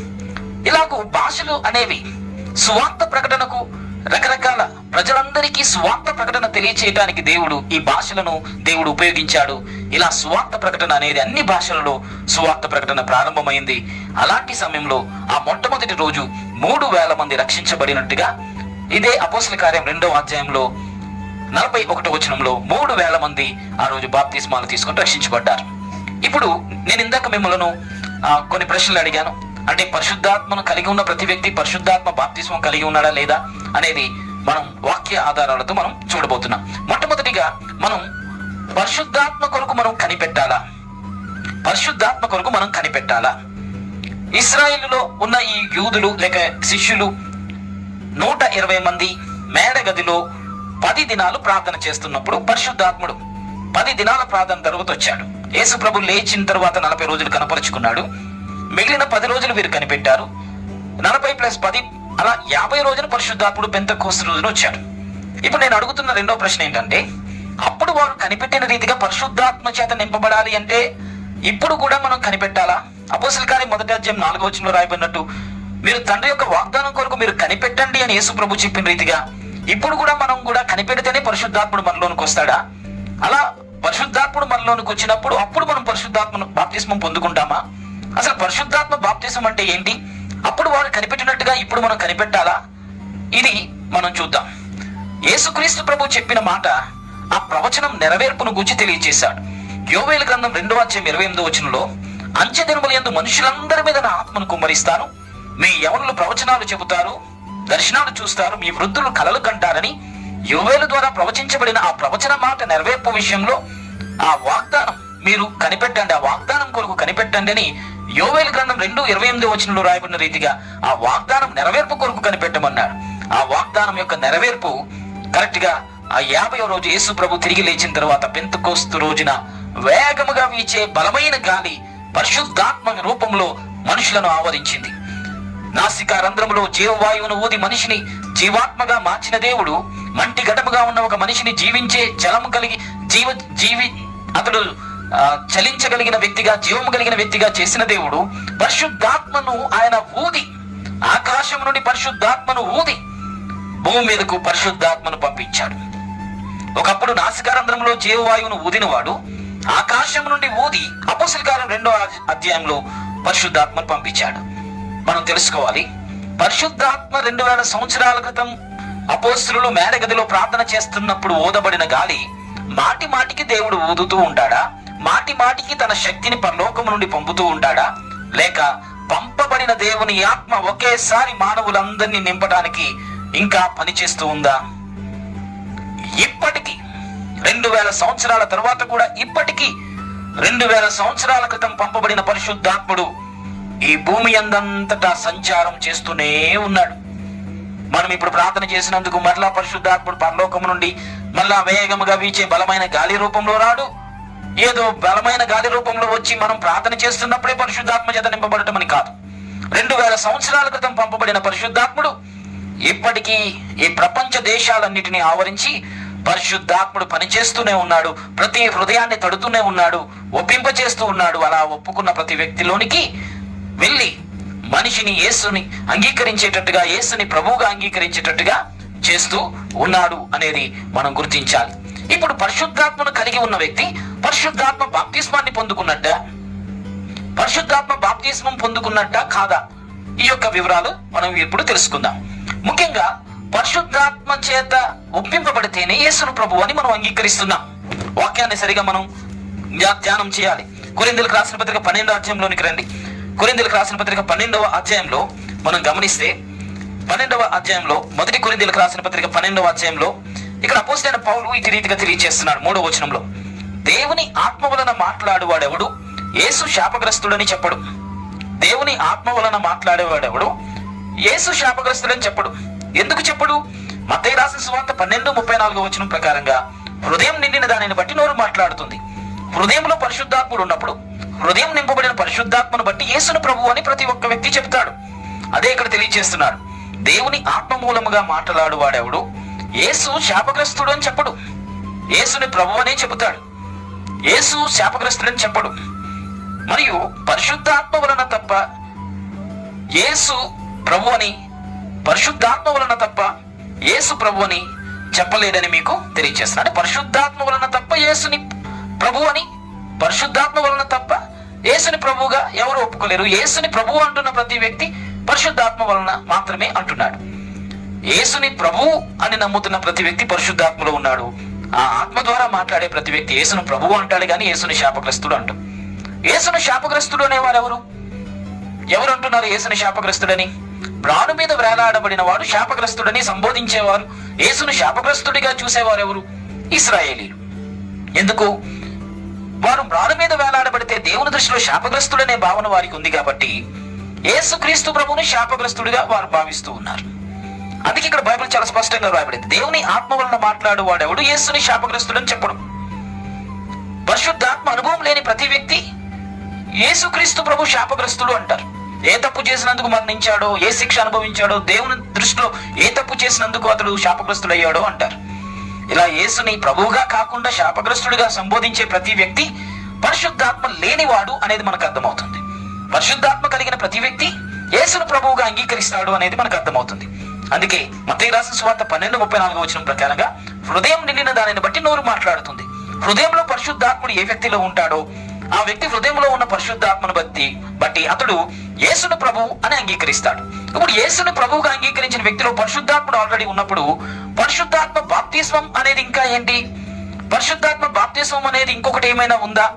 ఇలాగూ భాషలు అనేవి సువార్త ప్రకటనకు, రకరకాల ప్రజలందరికీ సువార్త ప్రకటన తెలియచేయడానికి ఈ భాషలను దేవుడు ఉపయోగించాడు. ఇలా సువార్త ప్రకటన అనేది అన్ని భాషలలో సువార్త ప్రకటన ప్రారంభమైంది. అలాంటి సమయంలో ఆ మొట్టమొదటి రోజు 3,000 మంది రక్షించబడినట్టుగా ఇదే అపోస్తలుల కార్యం 2:41 3,000 మంది ఆ రోజు బాప్తిస్మాలు తీసుకొని రక్షించబడ్డారు. ఇప్పుడు నేను ఇందాక మిమ్మల్ని కొన్ని ప్రశ్నలు అడిగాను. అంటే పరిశుద్ధాత్మను కలిగి ఉన్న ప్రతి వ్యక్తి పరిశుద్ధాత్మ బాప్తిస్మం కలిగి ఉన్నాడా లేదా అనేది మనం వాక్య ఆధారాలతో మనం చూడబోతున్నాం. మొట్టమొదటిగా మనం పరిశుద్ధాత్మ కొరకు మనం కనిపెట్టాలా? ఇశ్రాయేలులో ఉన్న ఈ యూదులు లేక శిష్యులు 120 మంది మేడ గదిలో 10 దినాలు ప్రార్థన చేస్తున్నప్పుడు పరిశుద్ధాత్ముడు 10 దినాల ప్రార్థన తర్వాత వచ్చాడు. యేసు ప్రభు లేచిన తర్వాత 40 రోజులు కనపరుచుకున్నాడు. మిగిలిన 10 రోజులు వీరు కనిపెట్టారు. 40+10 అలా 50 రోజులు పరిశుద్ధాత్ముడు పెంతెకోస్తు రోజున వచ్చాడు. ఇప్పుడు నేను అడుగుతున్న రెండో ప్రశ్న ఏంటంటే, అప్పుడు వారు కనిపెట్టిన రీతిగా పరిశుద్ధాత్మ చేత నింపబడాలి అంటే ఇప్పుడు కూడా మనం కనిపెట్టాలా? అపోస్తలుల కార్యం 1:4 రాయబడినట్టు, మీరు తండ్రి యొక్క వాగ్దానం కొరకు మీరు కనిపెట్టండి అని యేసు ప్రభు చెప్పిన రీతిగా ఇప్పుడు కూడా మనం కూడా కనిపెడితేనే పరిశుద్ధాత్ముడు మనలోనికి వస్తాడా? అలా పరిశుద్ధాత్ముడు మనలోనికి వచ్చినప్పుడు అప్పుడు మనం పరిశుద్ధాత్మ బాప్తిస్మం పొందుకుంటామా? అసలు పరిశుద్ధాత్మ బాప్తిస్మం అంటే ఏంటి? అప్పుడు వారు కనిపెట్టినట్టుగా ఇప్పుడు మనం కనిపెట్టాలా? ఇది మనం చూద్దాం. యేసుక్రీస్తు ప్రభు చెప్పిన మాట, ఆ ప్రవచనం నెరవేర్పును గురించి తెలియజేశాడు. యోవేలు గ్రంథం 2:28 అంచె దినముల యందు మనుషులందరి మీద నా ఆత్మను కుమ్మరిస్తాను, మీ యవనులు ప్రవచనాలు చెబుతారు, దర్శనాలు చూస్తారు, మీ వృద్ధులు కలలు కంటారని యోవేలు ద్వారా ప్రవచించబడిన ఆ ప్రవచన మాట నెరవేర్పు విషయంలో ఆ వాగ్దానం మీరు కనిపెట్టండి, ఆ వాగ్దానం కొరకు కనిపెట్టండి అని యోవేలు గ్రంథం 2:28 రాయబడిన రీతిగా ఆ వాగ్దానం నెరవేర్పు కొరకు కనిపెట్టమన్నాడు. ఆ వాగ్దానం యొక్క నెరవేర్పు కరెక్ట్ గా ఆ 50వ రోజు యేసు ప్రభు తిరిగి లేచిన తర్వాత పెంతెకోస్తు రోజున వేగముగా వీచే బలమైన గాలి పరిశుద్ధాత్మ రూపంలో మనుషులను ఆవరించింది. నాసికా రంధ్రములో జీవవాయువును ఊది మనిషిని జీవాత్మగా మార్చిన దేవుడు, మంటి ఘటముగా ఉన్న ఒక మనిషిని జీవించే జలము కలిగి అతడు చలించగలిగిన వ్యక్తిగా, జీవము కలిగిన వ్యక్తిగా చేసిన దేవుడు పరిశుద్ధాత్మను ఆయన ఊది, ఆకాశం నుండి పరిశుద్ధాత్మను ఊది భూమి మీదకు పరిశుద్ధాత్మను పంపించాడు. ఒకప్పుడు నాసికారంధ్రంలో జీవవాయువును ఊదినవాడు ఆకాశం నుండి ఊది అపోస్తలుల కార్యం 2వ పరిశుద్ధాత్మను పంపించాడు. మనం తెలుసుకోవాలి, పరిశుద్ధాత్మ 2000 సంవత్సరాల క్రితం అపోస్తలులు మేడగదిలో ప్రార్థన చేస్తున్నప్పుడు ఊదబడిన గాలి మాటి మాటికి దేవుడు ఊదుతూ ఉంటాడా? మాటి మాటికి తన శక్తిని పరలోకము నుండి పంపుతూ ఉంటాడా? లేక పంపబడిన దేవుని ఆత్మ ఒకేసారి మానవులందరినీ నింపడానికి ఇంకా పనిచేస్తూ ఉందా? ఇప్పటికీ 2000 సంవత్సరాల తర్వాత కూడా ఇప్పటికీ 2000 సంవత్సరాల క్రితం పంపబడిన పరిశుద్ధాత్ముడు ఈ భూమి అందంతటా సంచారం చేస్తూనే ఉన్నాడు. మనం ఇప్పుడు ప్రార్థన చేసినందుకు మరలా పరిశుద్ధాత్ముడు పరలోకము నుండి మళ్ళా వేగముగా వీచే బలమైన గాలి రూపంలో రాడు. ఏదో బలమైన గాలి రూపంలో వచ్చి మనం ప్రార్థన చేస్తున్నప్పుడే పరిశుద్ధాత్మ చేత నింపబడటం అని కాదు. 2000 సంవత్సరాల క్రితం పంపబడిన పరిశుద్ధాత్ముడు ఇప్పటికీ ఈ ప్రపంచ దేశాలన్నిటినీ ఆవరించి పరిశుద్ధాత్ముడు పనిచేస్తూనే ఉన్నాడు. ప్రతి హృదయాన్ని తడుతూనే ఉన్నాడు, ఒప్పింప చేస్తూ ఉన్నాడు. అలా ఒప్పుకున్న ప్రతి వ్యక్తిలోనికి వెళ్ళి మనిషిని యేసుని అంగీకరించేటట్టుగా, యేసుని ప్రభువుగా అంగీకరించేటట్టుగా చేస్తూ ఉన్నాడు అనేది మనం గుర్తించాలి. ఇప్పుడు పరిశుద్ధాత్మను కలిగి ఉన్న వ్యక్తి పరిశుద్ధాత్మ బాప్తిస్మాన్ని పొందుకున్నట్ట, పరిశుద్ధాత్మ బాప్తిస్మం పొందుకున్నట్ట కాదా? ఈ యొక్క వివరాలు మనం ఇప్పుడు తెలుసుకుందాం. ముఖ్యంగా పరిశుద్ధాత్మ చేత ఒప్పింపబడితేనే యేసును ప్రభు అని మనం అంగీకరిస్తున్నాం. వాక్యాన్ని సరిగా మనం ధ్యానం చేయాలి. కొరింథీయులకు రాసిన పత్రిక 12వ అధ్యాయంలోనికి రండి. కొరింథీయులకు రాసిన పత్రిక 12వ అధ్యాయంలో మనం గమనిస్తే 12వ అధ్యాయంలో, మొదటి కొరింథీయులకు రాసిన పత్రిక 12వ అధ్యాయంలో ఇక్కడ అపోస్తలుడైన పౌలు ఈ రీతిగా తెలియజేస్తున్నాడు. 3వ వచనంలో, దేవుని ఆత్మ వలన మాట్లాడేవాడెవడు యేసు శాపగ్రస్తుడని చెప్పడు. దేవుని ఆత్మ వలన మాట్లాడేవాడెవడు యేసు శాపగ్రస్తుడని చెప్పడు. ఎందుకు చెప్పడు? మత్తయి రాసిన సువార్త 12:34 ప్రకారంగా హృదయం నిండిన దానిని బట్టి నోరు మాట్లాడుతుంది. హృదయంలో పరిశుద్ధాత్ముడు ఉన్నప్పుడు హృదయం నింపబడిన పరిశుద్ధాత్మను బట్టి యేసును ప్రభు అని ప్రతి ఒక్క వ్యక్తి చెప్తాడు. అదే ఇక్కడ తెలియజేస్తున్నాడు. దేవుని ఆత్మ మూలముగా మాట్లాడు వాడెవడు యేసు శాపగ్రస్తుడు అని చెప్పడు, యేసుని ప్రభు అనే చెబుతాడు. యేసు శాపగ్రస్తుడని చెప్పడు. మరియు పరిశుద్ధాత్మ వలన తప్ప యేసు ప్రభు అని, పరిశుద్ధాత్మ వలన తప్ప యేసు ప్రభు అని చెప్పలేడని మీకు తెలియజేస్తున్నాడు. పరిశుద్ధాత్మ వలన తప్ప యేసుని ప్రభు అని, పరిశుద్ధాత్మ వలన తప్ప యేసుని ప్రభువుగా ఎవరు ఒప్పుకోలేరు. యేసుని ప్రభువు అంటున్న ప్రతి వ్యక్తి పరిశుద్ధాత్మ వలన మాత్రమే అంటున్నాడు. యేసుని ప్రభువు అని నమ్ముతున్న ప్రతి వ్యక్తి పరిశుద్ధాత్మలో ఉన్నాడు. ఆ ఆత్మ ద్వారా మాట్లాడే ప్రతి వ్యక్తి యేసును ప్రభువు అంటాడు కానీ యేసుని శాపగ్రస్తుడు అంటాడు. యేసును శాపగ్రస్తుడు అనేవారు ఎవరు అంటున్నారు యేసుని శాపగ్రస్తుడని? ప్రాణు మీద వేలాడబడిన వాడు శాపగ్రస్తుడని సంబోధించేవారు. యేసును శాపగ్రస్తుడిగా చూసేవారు ఎవరు? ఇశ్రాయేలీలు. ఎందుకు? వారు ప్రాణు మీద వేలాడబడితే దేవుని దృష్టిలో శాపగ్రస్తుడనే భావన వారికి ఉంది కాబట్టి యేసుక్రీస్తు ప్రభువుని శాపగ్రస్తుడిగా వారు భావిస్తూ ఉన్నారు. అందుకే ఇక్కడ బైబిల్ చాలా స్పష్టంగా రాయబడింది, దేవుని ఆత్మ వలన మాట్లాడు వాడెవడు యేసుని శాపగ్రస్తుడని చెప్పడం. పరిశుద్ధాత్మ అనుభవం లేని ప్రతి వ్యక్తి యేసుక్రీస్తు ప్రభు శాపగ్రస్తుడు అంటారు. ఏ తప్పు చేసినందుకు మరణించాడో, ఏ శిక్ష అనుభవించాడో, దేవుని దృష్టిలో ఏ తప్పు చేసినందుకు అతడు శాపగ్రస్తుడు అయ్యాడో అంటారు. ఇలా యేసుని ప్రభువుగా కాకుండా శాపగ్రస్తుడిగా సంబోధించే ప్రతి వ్యక్తి పరిశుద్ధాత్మ లేనివాడు అనేది మనకు అర్థమవుతుంది. పరిశుద్ధాత్మ కలిగిన ప్రతి వ్యక్తి యేసును ప్రభువుగా అంగీకరిస్తాడు అనేది మనకు అర్థమవుతుంది. అందుకే మత్తయి రాసిన సువార్త 12:34 ప్రకారంగా హృదయం నిండిన దానిని బట్టి నోరు మాట్లాడుతుంది. హృదయంలో పరిశుద్ధాత్ముడు ఏ వ్యక్తిలో ఉంటాడో ఆ వ్యక్తి హృదయంలో ఉన్న పరిశుద్ధాత్మను బట్టి అతడు యేసును ప్రభువు అని అంగీకరిస్తాడు. ఇప్పుడు యేసుని ప్రభువుగా అంగీకరించిన వ్యక్తిలో పరిశుద్ధాత్ముడు ఆల్రెడీ ఉన్నప్పుడు పరిశుద్ధాత్మ బాప్తిస్మం అనేది ఇంకా ఏంటి? పరిశుద్ధాత్మ బాప్తిస్మం అనేది ఇంకొకటి ఏమైనా ఉందా?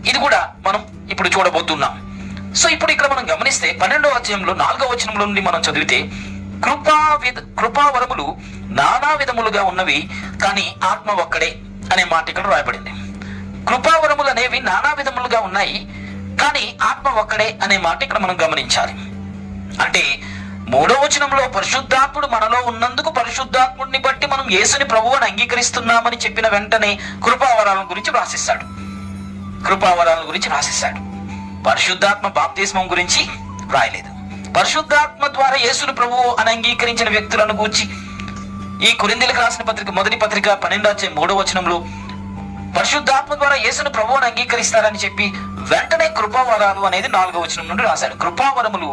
ఇది కూడా మనం ఇప్పుడు చూడబోతున్నాం. సో ఇప్పుడు ఇక్కడ మనం గమనిస్తే 12వ అధ్యాయంలో 4వ వచనంలో నుండి మనం చదివితే కృపావరములు నానా విధములుగా ఉన్నవి కానీ ఆత్మ ఒక్కడే అనే మాట ఇక్కడ రాయబడింది. కృపావరములు అనేవి నానా విధములుగా ఉన్నాయి కానీ ఆత్మ ఒక్కడే అనే మాట ఇక్కడ మనం గమనించాలి. అంటే 3వ వచనంలో పరిశుద్ధాత్ముడు మనలో ఉన్నందుకు పరిశుద్ధాత్ముడిని బట్టి మనం యేసుని ప్రభువుని అంగీకరిస్తున్నామని చెప్పిన వెంటనే కృపావరాల గురించి రాసిస్తాడు. పరిశుద్ధాత్మ బాప్తిస్మం గురించి రాయలేదు. పరిశుద్ధాత్మ ద్వారా యేసుని ప్రభువు అని అంగీకరించిన వ్యక్తులను గూర్చి ఈ కొరింథీయులకు రాసిన పత్రిక మొదటి పత్రిక 12వ అధ్యాయం 3వ వచనంలో పరిశుద్ధాత్మ ద్వారా యేసుని ప్రభువుని అంగీకరిస్తారని చెప్పి వెంటనే కృపావరాలు అనేది 4వ వచనం నుండి రాశాడు. కృపావరములు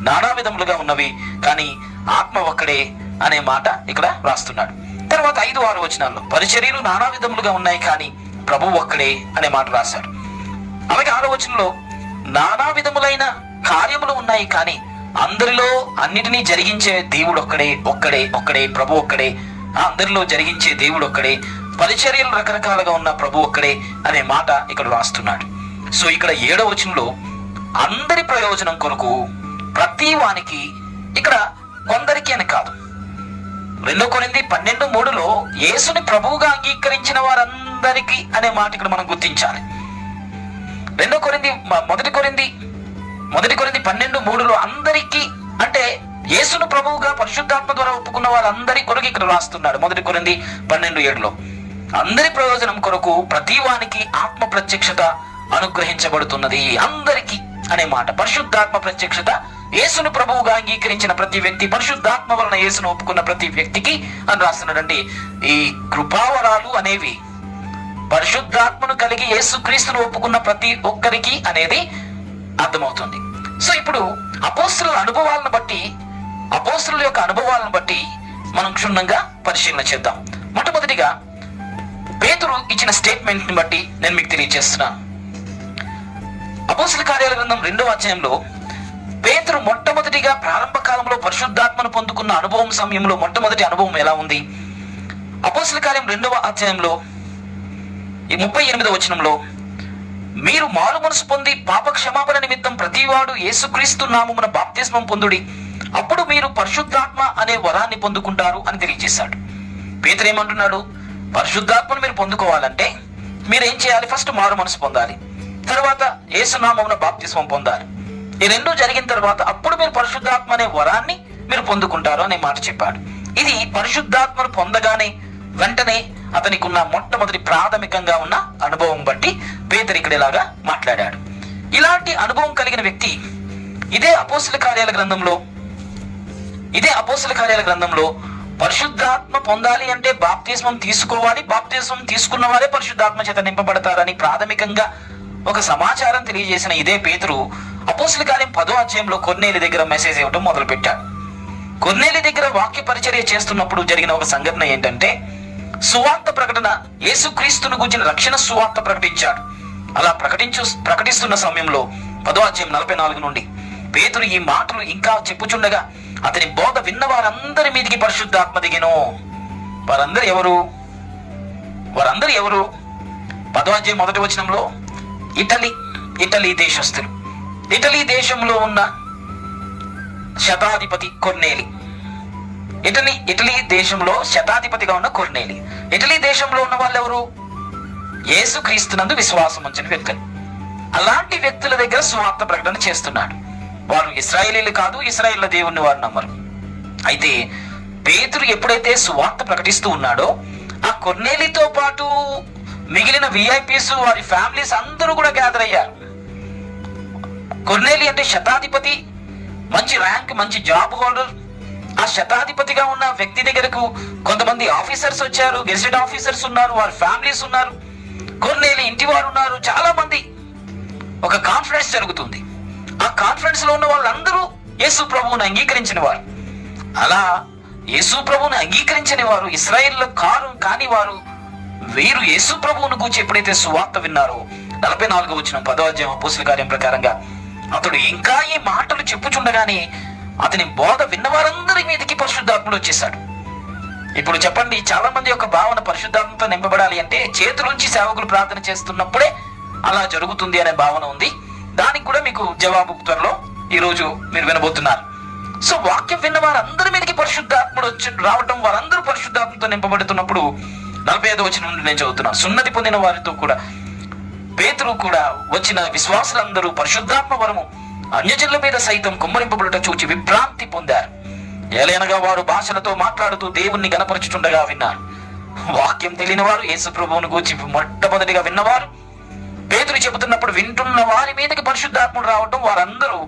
నానా విధములుగా ఉన్నవి కానీ ఆత్మ ఒక్కడే అనే మాట ఇక్కడ రాస్తున్నాడు. తర్వాత 5, 6 వచనాల్లో పరిచర్యలు నానా విధములుగా ఉన్నాయి కానీ ప్రభువు ఒక్కడే అనే మాట రాశాడు. అలాగే 6వ వచనంలో నానా విధములైన కార్యములు ఉన్నాయి కానీ అందరిలో అన్నిటినీ జరిగించే దేవుడు ఒక్కడే ప్రభు ఒక్కడే, అందరిలో జరిగించే దేవుడు ఒక్కడే, పరిచర్యలు రకరకాలుగా ఉన్న ప్రభు ఒక్కడే అనే మాట ఇక్కడ రాస్తున్నాడు. సో ఇక్కడ 7వ వచనంలో అందరి ప్రయోజనం కొరకు ప్రతి వానికి, ఇక్కడ కొందరికి అని కాదు, 2 కొరింథీ 12:3లో యేసుని ప్రభువుగా అంగీకరించిన వారందరికీ అనే మాట ఇక్కడ మనం గుర్తించాలి. మొదటి కొరింథీ 12:3లో అందరికీ అంటే యేసును ప్రభువుగా పరిశుద్ధాత్మ ద్వారా ఒప్పుకున్న వారందరి కొరకు ఇక్కడ రాస్తున్నాడు. 1 కొరింథీ 12:7లో అందరి ప్రయోజనం కొరకు ప్రతి వానికి ఆత్మ ప్రత్యక్షత అనుగ్రహించబడుతున్నది. అందరికీ అనే మాట పరిశుద్ధాత్మ ప్రత్యక్షత యేసును ప్రభువుగా అంగీకరించిన ప్రతి వ్యక్తి, పరిశుద్ధాత్మ వలన యేసును ఒప్పుకున్న ప్రతి వ్యక్తికి అని రాస్తున్నాడంటే ఈ కృపావరాలు అనేవి పరిశుద్ధాత్మను కలిగి యేసుక్రీస్తును ఒప్పుకున్న ప్రతి ఒక్కరికి అనేది అర్థమవుతుంది. సో ఇప్పుడు అపోస్తలుల యొక్క అనుభవాలను బట్టి మనం క్షుణ్ణంగా పరిశీలన చేద్దాం. మొట్టమొదటిగా పేతురు ఇచ్చిన స్టేట్మెంట్ ని బట్టి నేను మీకు తెలియజేస్తున్నాను. అపోస్తలుల కార్యాల గ్రంథం 2వ అధ్యాయంలో పేతురు మొట్టమొదటిగా ప్రారంభ కాలంలో పరిశుద్ధాత్మను పొందుకున్న అనుభవం సమయంలో మొట్టమొదటి అనుభవం ఎలా ఉంది? అపోస్తలుల కార్యం 2వ అధ్యాయంలో 38వ వచనంలో మీరు మారు మనసు పొంది పాప క్షమాపణ నిమిత్తం ప్రతివాడు యేసుక్రీస్తు నామమున బాప్తిస్మం పొందుడి, అప్పుడు మీరు పరిశుద్ధాత్మ అనే వరాన్ని పొందుకుంటారు అని తెలియజేశాడు. పేతురు ఏమంటున్నాడు? పరిశుద్ధాత్మను మీరు పొందుకోవాలంటే మీరేం చేయాలి? ఫస్ట్ మారు మనసు పొందాలి, తర్వాత యేసు నామమున బాప్తిస్మం పొందాలి. ఈ రెండు జరిగిన తర్వాత అప్పుడు మీరు పరిశుద్ధాత్మ అనే వరాన్ని మీరు పొందుకుంటారు అనే మాట చెప్పాడు. ఇది పరిశుద్ధాత్మను పొందగానే వెంటనే అతనికి ఉన్న మొట్టమొదటి ప్రాథమికంగా ఉన్న అనుభవం బట్టి పేతురు ఇక్కడ ఇలాగా మాట్లాడాడు. ఇలాంటి అనుభవం కలిగిన వ్యక్తి ఇదే అపోస్తలుల కార్యాల గ్రంథంలో పరిశుద్ధాత్మ పొందాలి అంటే బాప్తిస్మం తీసుకోవాలి, బాప్తిస్మం తీసుకున్న వారే పరిశుద్ధాత్మ చేత నింపబడతారని ప్రాథమికంగా ఒక సమాచారం తెలియజేసిన ఇదే పేతురు అపోస్తలుల కార్యం 10వ అధ్యాయంలో కొర్నేలి దగ్గర మెసేజ్ ఇవ్వడం మొదలు పెట్టాడు. కొర్నేలి దగ్గర వాక్య పరిచర్య చేస్తున్నప్పుడు జరిగిన ఒక సంఘటన ఏంటంటే సువార్త ప్రకటన, యేసుక్రీస్తును గురించిన రక్షణ సువార్త ప్రకటించాడు. అలా ప్రకటిస్తున్న సమయంలో 10వ అధ్యాయం 44 నుండి పేతురు ఈ మాటలు ఇంకా చెప్పుచుండగా అతని బోధ విన్న వారందరి మీదికి పరిశుద్ధాత్మ దిగెను. వారందరూ ఎవరు? 10వ అధ్యాయం 1వ వచనంలో ఇటలీ దేశస్థులు, ఇటలీ దేశంలో ఉన్న శతాధిపతి కొర్నేలి. ఇటలీ దేశంలో శతాధిపతిగా ఉన్న కొర్నేలి. ఇటలీ దేశంలో ఉన్న వాళ్ళు ఎవరు? యేసుక్రీస్తునందు విశ్వాసం ఉంచిన వ్యక్తులు. అలాంటి వ్యక్తుల దగ్గర సువార్త ప్రకటన చేస్తున్నాడు. వారు ఇశ్రాయేలీలు కాదు, ఇశ్రాయేళ్ల దేవుణ్ణి వారు నమ్మరు. అయితే పేతురు ఎప్పుడైతే సువార్త ప్రకటిస్తూ ఉన్నాడో ఆ కొర్నేలితో పాటు మిగిలిన విఐపీస్, వారి ఫ్యామిలీస్ అందరూ కూడా గ్యాదర్ అయ్యారు. కొర్నేలి అంటే శతాధిపతి, మంచి ర్యాంక్, మంచి జాబ్ హోల్డర్. ఆ శతాధిపతిగా ఉన్న వ్యక్తి దగ్గరకు కొంతమంది ఆఫీసర్స్ వచ్చారు, గెజిటెడ్ ఆఫీసర్స్ ఉన్నారు, వారి ఫ్యామిలీస్ ఉన్నారు, కొర్నేలి ఇంటి వారు ఉన్నారు, చాలా మంది. ఒక కాన్ఫరెన్స్ జరుగుతుంది. ఆ కాన్ఫరెన్స్ లో ఉన్న వాళ్ళందరూ యేసు ప్రభువుని అంగీకరించిన వారు. అలా యేసు ప్రభువుని అంగీకరించిన వారు ఇశ్రాయేల్లో కాని వారు వీరు యేసు ప్రభువును గూర్చి ఎప్పుడైతే సువార్త విన్నారో 44వ వచనం 10వ అధ్యాయం అపోస్తలుల కార్యం ప్రకారంగా అతడు ఇంకా ఈ మాటలు చెప్పుచుండగానే అతని బోధ విన్న వారందరి మీదకి పరిశుద్ధాత్ముడు వచ్చేసాడు. ఇప్పుడు చెప్పండి, చాలా మంది యొక్క భావన పరిశుద్ధాత్మతో నింపబడాలి అంటే చేతులుంచి సేవకులు ప్రార్థన చేస్తున్నప్పుడే అలా జరుగుతుంది అనే భావన ఉంది. దానికి కూడా మీకు జవాబు త్వరలో ఈరోజు మీరు వినబోతున్నారు. సో వాక్యం విన్న వారందరి మీదకి పరిశుద్ధాత్ముడు వచ్చి రావటం, వారందరూ పరిశుద్ధాత్మతో నింపబడుతున్నప్పుడు 45వ వచనం నుండి నేను చదువుతున్నాను. సున్నతి పొందిన వారితో కూడా పేతురు కూడా వచ్చిన విశ్వాసులందరూ పరిశుద్ధాత్మ వరము అన్యజనుల మీద సైతం కుమ్మరింపబడుట చూచి విభ్రాంతి పొందారు. ఏలైనగా వారు భాషలతో మాట్లాడుతూ దేవుణ్ణి గణపరచుచుండగా విన్నారు. వాక్యం తెలియని వారు, యేసు ప్రభువును గూర్చి మొట్టమొదటిగా విన్నవారు పేతురు చెబుతున్నప్పుడు వింటున్న వారి మీదకి పరిశుద్ధాత్ముడు రావటం, వారందరూ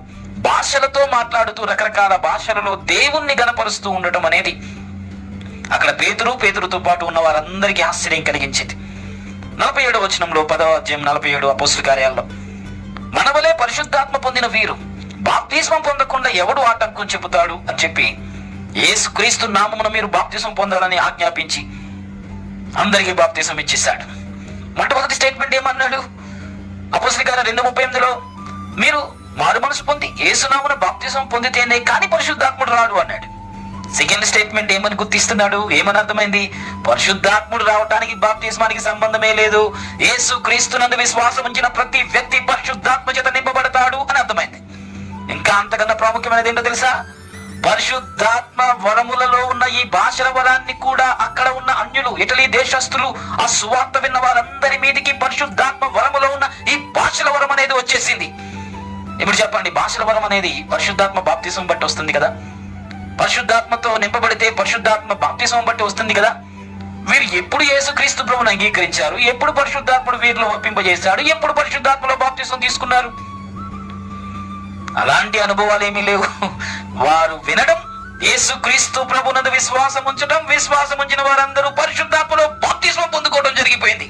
భాషలతో మాట్లాడుతూ రకరకాల భాషలలో దేవుణ్ణి గణపరుస్తూ ఉండటం అనేది అక్కడ పేతురుతో పాటు ఉన్న వారందరికీ ఆశ్చర్యం కలిగించింది. 47వ వచనంలో 10వ అధ్యాయం 47 అపోస్తలుల కార్యాల్లో, మనవలే పరిశుద్ధాత్మ పొందిన వీరు బాప్తిస్మం పొందకుండా ఎవడు ఆటంకం చెబుతాడు అని చెప్పి యేసుక్రీస్తు నామమున మీరు బాప్తిస్మం పొందాలని ఆజ్ఞాపించి అందరికీ బాప్తిస్మం ఇచ్చేశాడు. మొట్టమొదటి స్టేట్మెంట్ ఏమన్నాడు? అపోస్తలుల కార్యం 2:38లో మీరు మారు మనసు పొంది యేసునామమున బాప్తిస్మం పొందితేనే కానీ పరిశుద్ధాత్ముడు రాడు అన్నాడు. సెకండ్ స్టేట్మెంట్ ఏమని గుర్తిస్తున్నాడు? ఏమని అర్థమైంది? పరిశుద్ధాత్ముడు రావటానికి బాప్తిస్మానికి సంబంధమే లేదు. యేసు క్రీస్తునందు విశ్వాసం ఉంచిన ప్రతి వ్యక్తి పరిశుద్ధాత్మ చేత నింపబడతాడు అని అర్థమైంది. ఇంకా అంతకన్నా ప్రాముఖ్యమైనది ఏంటో తెలుసా? పరిశుద్ధాత్మ వరములలో ఉన్న ఈ భాషల వరాన్ని కూడా అక్కడ ఉన్న అన్యులు, ఇటలీ దేశస్థులు, ఆ సువార్త విన్న వారందరి మీదకి పరిశుద్ధాత్మ వరములో ఉన్న ఈ భాషల వరం అనేది వచ్చేసింది. ఇప్పుడు చెప్పండి, భాషల వరం అనేది పరిశుద్ధాత్మ బాప్తిసం బట్టి వస్తుంది కదా. పరిశుద్ధాత్మతో నింపబడితే పరిశుద్ధాత్మ బాప్తిసం బట్టి వస్తుంది కదా. వీరు ఎప్పుడు యేసుక్రీస్తు ప్రభువును అంగీకరించారు? ఎప్పుడు పరిశుద్ధాత్ముడు వీరిలో ఒప్పింపజేశాడు? ఎప్పుడు పరిశుద్ధాత్మలో బాప్తిసం తీసుకున్నారు? అలాంటి అనుభవాలు ఏమీ లేవు. వారు వినడం, యేసుక్రీస్తు ప్రభువునందు విశ్వాసం ఉంచడం, విశ్వాసం ఉంచిన వారందరూ పరిశుద్ధాత్మలో బాప్తిసం పొందుకోవడం జరిగిపోయింది.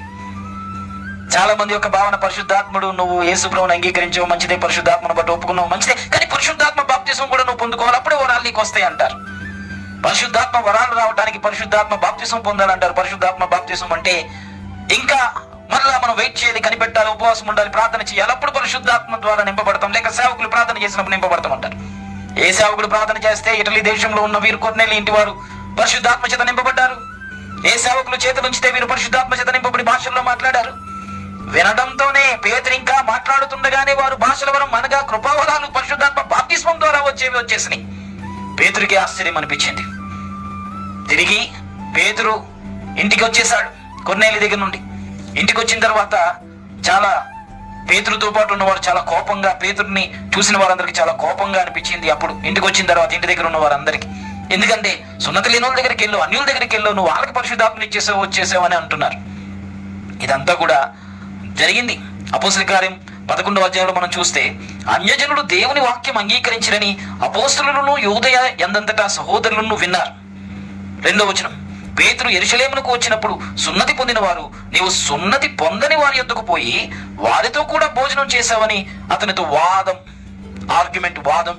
చాలా మంది యొక్క భావన, పరిశుద్ధాత్ముడు నువ్వు యేసు ప్రభువును అంగీకరించావు మంచిదే, పరిశుద్ధాత్మను బట్టి ఒప్పుకున్నావు మంచిదే, కానీ పరిశుద్ధాత్మ బాప్తిసం కూడా నువ్వు పొందుకోవాలి, అప్పుడే వరాలు నీకు వస్తాయి అంటారు. పరిశుద్ధాత్మ వరాలు రావడానికి పరిశుద్ధాత్మ బాప్తిసం పొందాలంటారు. పరిశుద్ధాత్మ బాప్తిసం అంటే ఇంకా మరలా మనం వెయిట్ చేయాలి, కనిపెట్టాలి, ఉపవాసం ఉండాలి, ప్రార్థన చేయాలి, అప్పుడు పరిశుద్ధాత్మ ద్వారా నింపబడతాం. లేక సేవకులు ప్రార్థన చేసినప్పుడు నింపబడతాం అంటారు. ఏ సేవకులు ప్రార్థన చేస్తే ఇటలీ దేశంలో ఉన్న వీరు కొర్నేలి ఇంటి వారు పరిశుద్ధాత్మ చేత నింపబడ్డారు. ఏ సేవకులు చేతులు ఉంచితే వీరు పరిశుద్ధాత్మ చేత నింపబడి భాషల్లో మాట్లాడారు. వినడంతోనే పేతురు ఇంకా మాట్లాడుతుండగానే వారు భాషల వరం అనగా కృపావరాలు పరిశుద్ధాత్మ బాప్తిస్మం ద్వారా వచ్చేసినాయి. పేతురికి ఆశ్చర్యం అనిపించింది. తిరిగి పేతురు ఇంటికి వచ్చేసాడు కొర్నేలి దగ్గర నుండి. ఇంటికి వచ్చిన తర్వాత చాలా పేతురుతో పాటు ఉన్నవారు చాలా కోపంగా, పేతురుని చూసిన వారందరికి చాలా కోపంగా అనిపించింది. అప్పుడు ఇంటికి వచ్చిన తర్వాత ఇంటి దగ్గర ఉన్న వారందరికి, ఎందుకంటే సున్నతి లేని వాళ్ళ దగ్గరికి వెళ్ళు, అన్యుల దగ్గరికి వెళ్ళు, నువ్వు వాళ్ళకి పరిశుద్ధాత్మని ఇచ్చేసావు వచ్చేసావు అని అంటున్నారు. ఇదంతా కూడా జరిగింది. అపోస్తలుల కార్యం 11వ అధ్యాయంలో మనం చూస్తే, అన్యజనులు దేవుని వాక్యం అంగీకరించిరని అపోస్తలులను యూదయ యందంతటా సహోదరులను విన్నారు. 2వ వచనం, పేతురు యెరూషలేమునకు వచ్చినప్పుడు సున్నతి పొందిన వారు నీవు సున్నతి పొందని వారి యొద్దకు పోయి వారితో కూడా భోజనం చేశావని అతనితో వాదం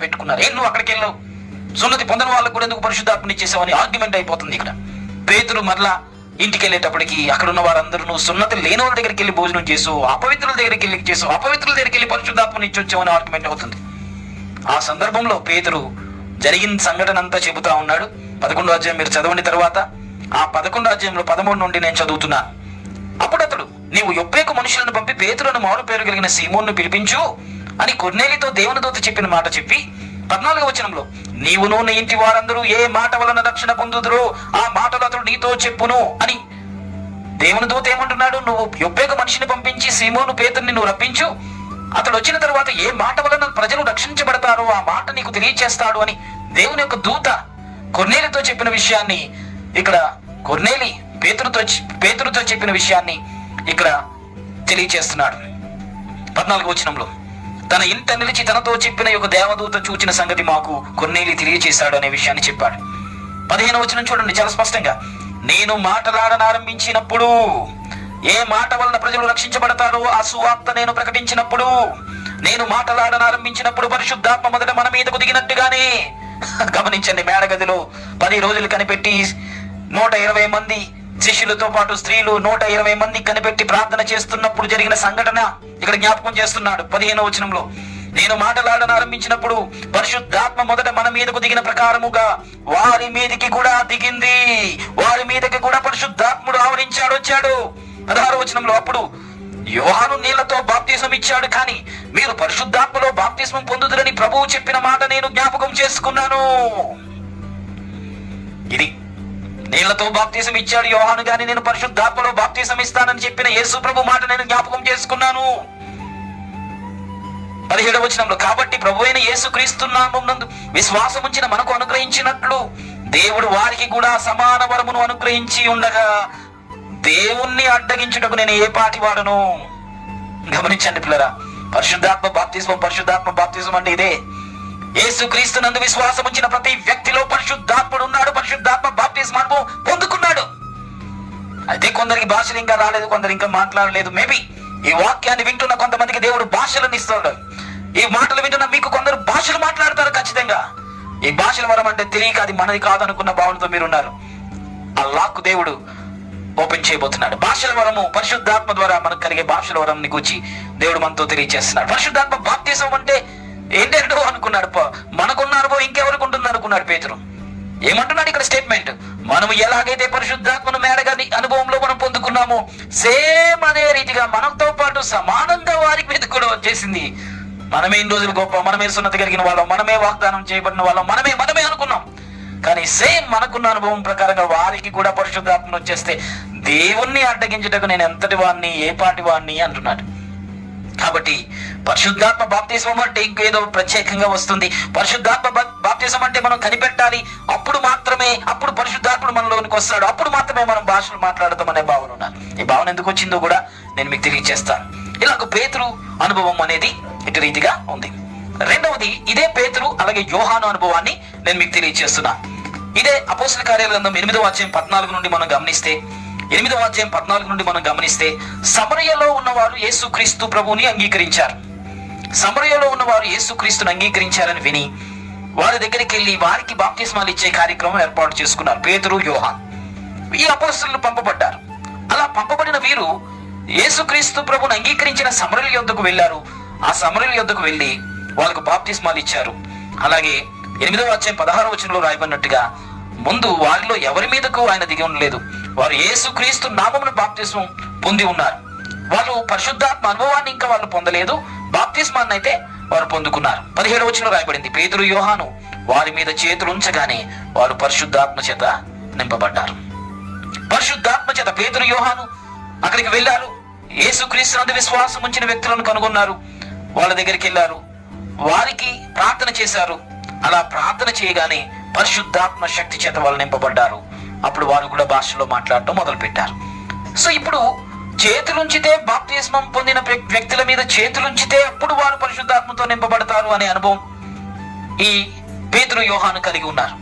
పెట్టుకున్నారు. నువ్వు అక్కడికి వెళ్ళావు, సున్నతి పొందని వాళ్ళకు కూడా ఎందుకు పరిశుద్ధాత్మని ఇచ్చేసావని ఆర్గ్యుమెంట్ అయిపోతుంది. ఇక్కడ పేతురు మరలా ఇంటికి వెళ్ళేటప్పటికి అక్కడ ఉన్న వారందరూ నువ్వు సున్నతి లేని వాళ్ళ దగ్గరికి వెళ్ళి భోజనం చేసావు, అపవిత్రుల దగ్గరికి వెళ్ళి చేసావు, అపవిత్రుల దగ్గరికి వెళ్ళి పరిశుద్ధాత్మని ఇచ్చొచ్చావని ఆర్గ్యుమెంట్ అవుతుంది. ఆ సందర్భంలో పేతురు జరిగిన సంఘటన అంతా చెబుతా ఉన్నాడు. 11వ అధ్యాయం మీరు చదవండి. తర్వాత ఆ 11వ అధ్యాయంలో 13 నుండి నేను చదువుతున్నా. అప్పుడు అతడు, నీవు యొప్పేకు మనుషులను పంపి పేతురును మారు పేరు కలిగిన సీమోన్ను పిలిపించు అని కొర్నేలితో దేవుని దూత చెప్పిన మాట చెప్పి 14వ వచనంలో, నీవును నీ ఇంటి వారందరూ ఏ మాట వలన రక్షణ పొందుదురో ఆ మాటలు అతడు నీతో చెప్పును అని దేవుని దూత ఏమంటున్నాడు? నువ్వు యొప్పేకు మనిషిని పంపించి సీమోను పేతురుని నువ్వు రప్పించు, అతడు వచ్చిన తర్వాత ఏ మాట వలన ప్రజలు రక్షించబడతారో ఆ మాట నీకు తెలియచేస్తాడు అని దేవుని యొక్క దూత కొర్నేలితో చెప్పిన విషయాన్ని ఇక్కడ కొర్నేలి పేతురుతో చెప్పిన విషయాన్ని ఇక్కడ తెలియచేస్తున్నాడు. 14వ వచనంలో, తన ఇంట నిలిచి తనతో చెప్పిన యొక్క దేవదూత చూచిన సంగతి మాకు కొర్నేలి తెలియచేశాడు అనే విషయాన్ని చెప్పాడు. 15వ వచనం చూడండి చాలా స్పష్టంగా, నేను మాట్లాడనారంభించినప్పుడు ఏ మాట వలన ప్రజలు రక్షించబడతారో ఆ సువార్త నేను ప్రకటించినప్పుడు, నేను మాట్లాడనారంభించినప్పుడు పరిశుద్ధాత్మ మొదట మన మీదకు దిగినట్టుగానే. గమనించండి, మేడగదిలో 10 రోజులు కనిపెట్టి 120 మంది శిష్యులతో పాటు స్త్రీలు 120 మంది కనిపెట్టి ప్రార్థన చేస్తున్నప్పుడు జరిగిన సంఘటన ఇక్కడ జ్ఞాపకం చేస్తున్నాడు. 15వ వచనంలో, నేను మాట్లాడనారంభించినప్పుడు పరిశుద్ధాత్మ మొదట మన మీదకు దిగిన ప్రకారముగా వారి మీదకి కూడా దిగింది. వారి మీదకి కూడా పరిశుద్ధాత్ముడు ఆవరించాడు, వచ్చాడు. 16వ వచనంలో, అప్పుడు యోహాను నీళ్లతో బాప్తిసం ఇచ్చాడు, కానీ మీరు పరిశుద్ధాత్మలో బాప్తిస్మం పొందుదురని ప్రభువు చెప్పిన మాట నేను జ్ఞాపకం చేసుకున్నాను. ఇది నీళ్లతో బాప్తిసం ఇచ్చాడు యోహాను, కానీ నేను పరిశుద్ధాత్మలో బాప్తిసం ఇస్తానని చెప్పిన యేసు ప్రభు మాట నేను జ్ఞాపకం చేసుకున్నాను. 17వ వచనంలో, కాబట్టి ప్రభు అయిన యేసు క్రీస్తు నామమునందు విశ్వాసం ఉంచిన మనకు అనుగ్రహించినట్లు దేవుడు వారికి కూడా సమాన వరమును అనుగ్రహించి ఉండగా దేవుణ్ణి అడ్డగించుటకు నేను ఏ పాటి వాడను. గమనించండి పిల్లరా, పరిశుద్ధాత్మ బాప్తిస్మం అంటే ఇదే. యేసు క్రీస్తు నందు విశ్వాసం ఉంచిన ప్రతి వ్యక్తిలో పరిశుద్ధాత్ముడు ఉన్నాడు. పరిశుద్ధాత్మ బాప్తిస్మ అనుభవం పొందుకున్నాడు. అయితే కొందరికి భాషలు ఇంకా రాలేదు, కొందరు ఇంకా మాట్లాడలేదు. మేబీ ఈ వాక్యాన్ని వింటున్న కొంతమందికి దేవుడు భాషలను ఇస్తాడు. ఈ మాటలు వింటున్న మీకు కొందరు భాషలు మాట్లాడతారు. ఖచ్చితంగా ఈ భాషల వరం అంటే తెలియక అది మనది కాదనుకున్న భావనతో మీరు ఉన్నారు. ఆ లాక్ దేవుడు ఓపెన్ చేయబోతున్నాడు. భాషల వరము పరిశుద్ధాత్మ ద్వారా మనకు కలిగే భాషల వరం గురించి దేవుడు మనతో తెలియజేస్తున్నాడు. పరిశుద్ధాత్మ బాప్తిసం అంటే ఏంటంటో అనుకున్నాడు. మనకున్న అనుభవం ఇంకెవరికి ఉంటుంది అనుకున్నాడు పేతురు. ఏమంటున్నాడు ఇక్కడ స్టేట్మెంట్? మనము ఎలాగైతే పరిశుద్ధాత్మను మేడగాని అనుభవంలో మనం పొందుకున్నామో సేమ్ అదే రీతిగా మనతో పాటు సమానంగా వారి మీద కూడా వచ్చేసింది. మనమే ఇన్ని రోజులు గొప్ప, మనమే సున్నతి కలిగిన వాళ్ళం, మనమే వాగ్దానం చేయబడిన వాళ్ళం, మనమే అనుకున్నాం. కానీ సేమ్ మనకున్న అనుభవం ప్రకారంగా వారికి కూడా పరిశుద్ధాత్మను వచ్చేస్తే దేవుణ్ణి అడ్డగించుటకు నేను ఎంతటి వాడిని, ఏ పాటి వాడిని అంటున్నాడు. కాబట్టి పరిశుద్ధాత్మ బాప్తిస్మం అంటే ఇంకేదో ప్రత్యేకంగా వస్తుంది. పరిశుద్ధాత్మ బాప్తిస్మం అంటే మనం కనిపెట్టాలి. అప్పుడు పరిశుద్ధాత్ముడు మనలోనికి వస్తాడు. అప్పుడు మాత్రమే మనం భాషలు మాట్లాడతాం అనే భావన ఉన్నారు. ఈ భావన ఎందుకు వచ్చిందో కూడా నేను మీకు తెలియజేస్తాను. ఇలాగ పేతురు అనుభవం అనేది ఇటు రీతిగా ఉంది. రెండవది, ఇదే పేతురు అలాగే యోహాను అనుభవాన్ని నేను మీకు తెలియజేస్తున్నా. ఇదే అపోస్తల కార్యాల గ్రంథం 8వ అధ్యాయం 14 నుండి మనం గమనిస్తే, 8వ అధ్యాయం 14 నుండి మనం గమనిస్తే, సమరయలో ఉన్నవారు యేసుక్రీస్తు ప్రభువుని అంగీకరించారు. సమరయలో ఉన్నవారు యేసుక్రీస్తుని అంగీకరించారని విని వారి దగ్గరికి వెళ్ళి వారికి బాప్తిస్మాలు ఇచ్చే కార్యక్రమం ఏర్పాటు చేసుకున్నారు. పేతురు, యోహాను ఈ అపోస్తలులు పంపబడ్డారు. అలా పంపబడిన వీరు యేసుక్రీస్తు ప్రభువుని అంగీకరించిన సమరయుల యొద్దకు వెళ్ళారు. ఆ సమరయుల యొద్దకు వెళ్ళి వాళ్ళకు బాప్తిస్మాలు ఇచ్చారు. అలాగే 8వ అధ్యాయం 16వ వచనంలో రాయబడినట్టుగా ముందు వారిలో ఎవరి మీదకు ఆయన దిగి ఉండలేదు. వారు యేసుక్రీస్తు నామమున బాప్తిస్మం పొంది ఉన్నారు. వాళ్ళు పరిశుద్ధాత్మ అనుభవాన్ని ఇంకా వాళ్ళు పొందలేదు, బాప్తిస్మాన్ని అయితే వారు పొందుకున్నారు. 17వ వచనంలో రాయబడింది, పేతురు, యోహాను వారి మీద చేతులు ఉంచగానే వారు పరిశుద్ధాత్మ చేత నింపబడ్డారు. పరిశుద్ధాత్మ చేత పేతురు, యోహాను అక్కడికి వెళ్ళారు. యేసుక్రీస్తు నందు విశ్వాసం ఉంచిన వ్యక్తులను కనుగొన్నారు. వాళ్ళ దగ్గరికి వెళ్ళారు, వారికి ప్రార్థన చేశారు. అలా ప్రార్థన చేయగానే పరిశుద్ధాత్మ శక్తి చేత వాళ్ళు నింపబడ్డారు. అప్పుడు వారు కూడా భాషలో మాట్లాడటం మొదలు పెట్టారు. సో ఇప్పుడు చేతులుంచితే బాప్తిస్మం పొందిన వ్యక్తుల మీద చేతులుంచితే అప్పుడు వారు పరిశుద్ధాత్మతో నింపబడతారు అనే అనుభవం ఈ పేతురు, యోహాను కలిగి ఉన్నారు.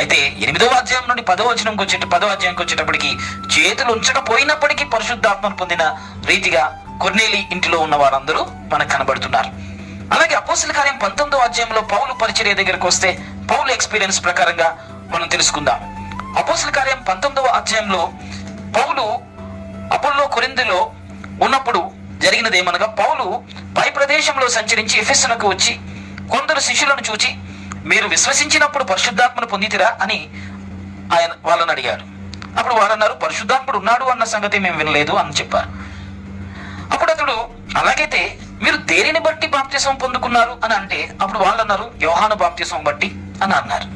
అయితే 8వ అధ్యాయం నుండి 10వ అధ్యాయంకి వచ్చేటప్పటికి చేతులు ఉంచకపోయినప్పటికీ పరిశుద్ధాత్మను పొందిన రీతిగా కొర్నేలి ఇంటిలో ఉన్న వారందరూ మనకు కనబడుతున్నారు. అలాగే అపోస్తల కార్యం 19వ అధ్యాయంలో పౌలు పరిచర్య దగ్గరకు వస్తే పౌలు ఎక్స్పీరియన్స్ ప్రకారంగా మనం తెలుసుకుందాం. అపోస్తల కార్యం 19వ అధ్యాయంలో పౌలు అపోల్లో కొరింథీలో ఉన్నప్పుడు జరిగినది ఏమనగా, పౌలు పై ప్రదేశంలో సంచరించి ఎఫెసునకు వచ్చి కొందరు శిష్యులను చూచి, మీరు విశ్వసించినప్పుడు పరిశుద్ధాత్మను పొందితిరా అని ఆయన వాళ్ళని అడిగాడు. అప్పుడు వాళ్ళు అన్నారు, పరిశుద్ధాత్ముడు ఉన్నాడు అన్న సంగతి మేము వినలేదు అని చెప్పారు. అప్పుడు అతడు, అలాగైతే మీరు దేనిని బట్టి బాప్తిసం పొందుకున్నారు అని అంటే, అప్పుడు వాళ్ళు అన్నారు, యోహాను బాప్తిసం బట్టి అని అన్నారు.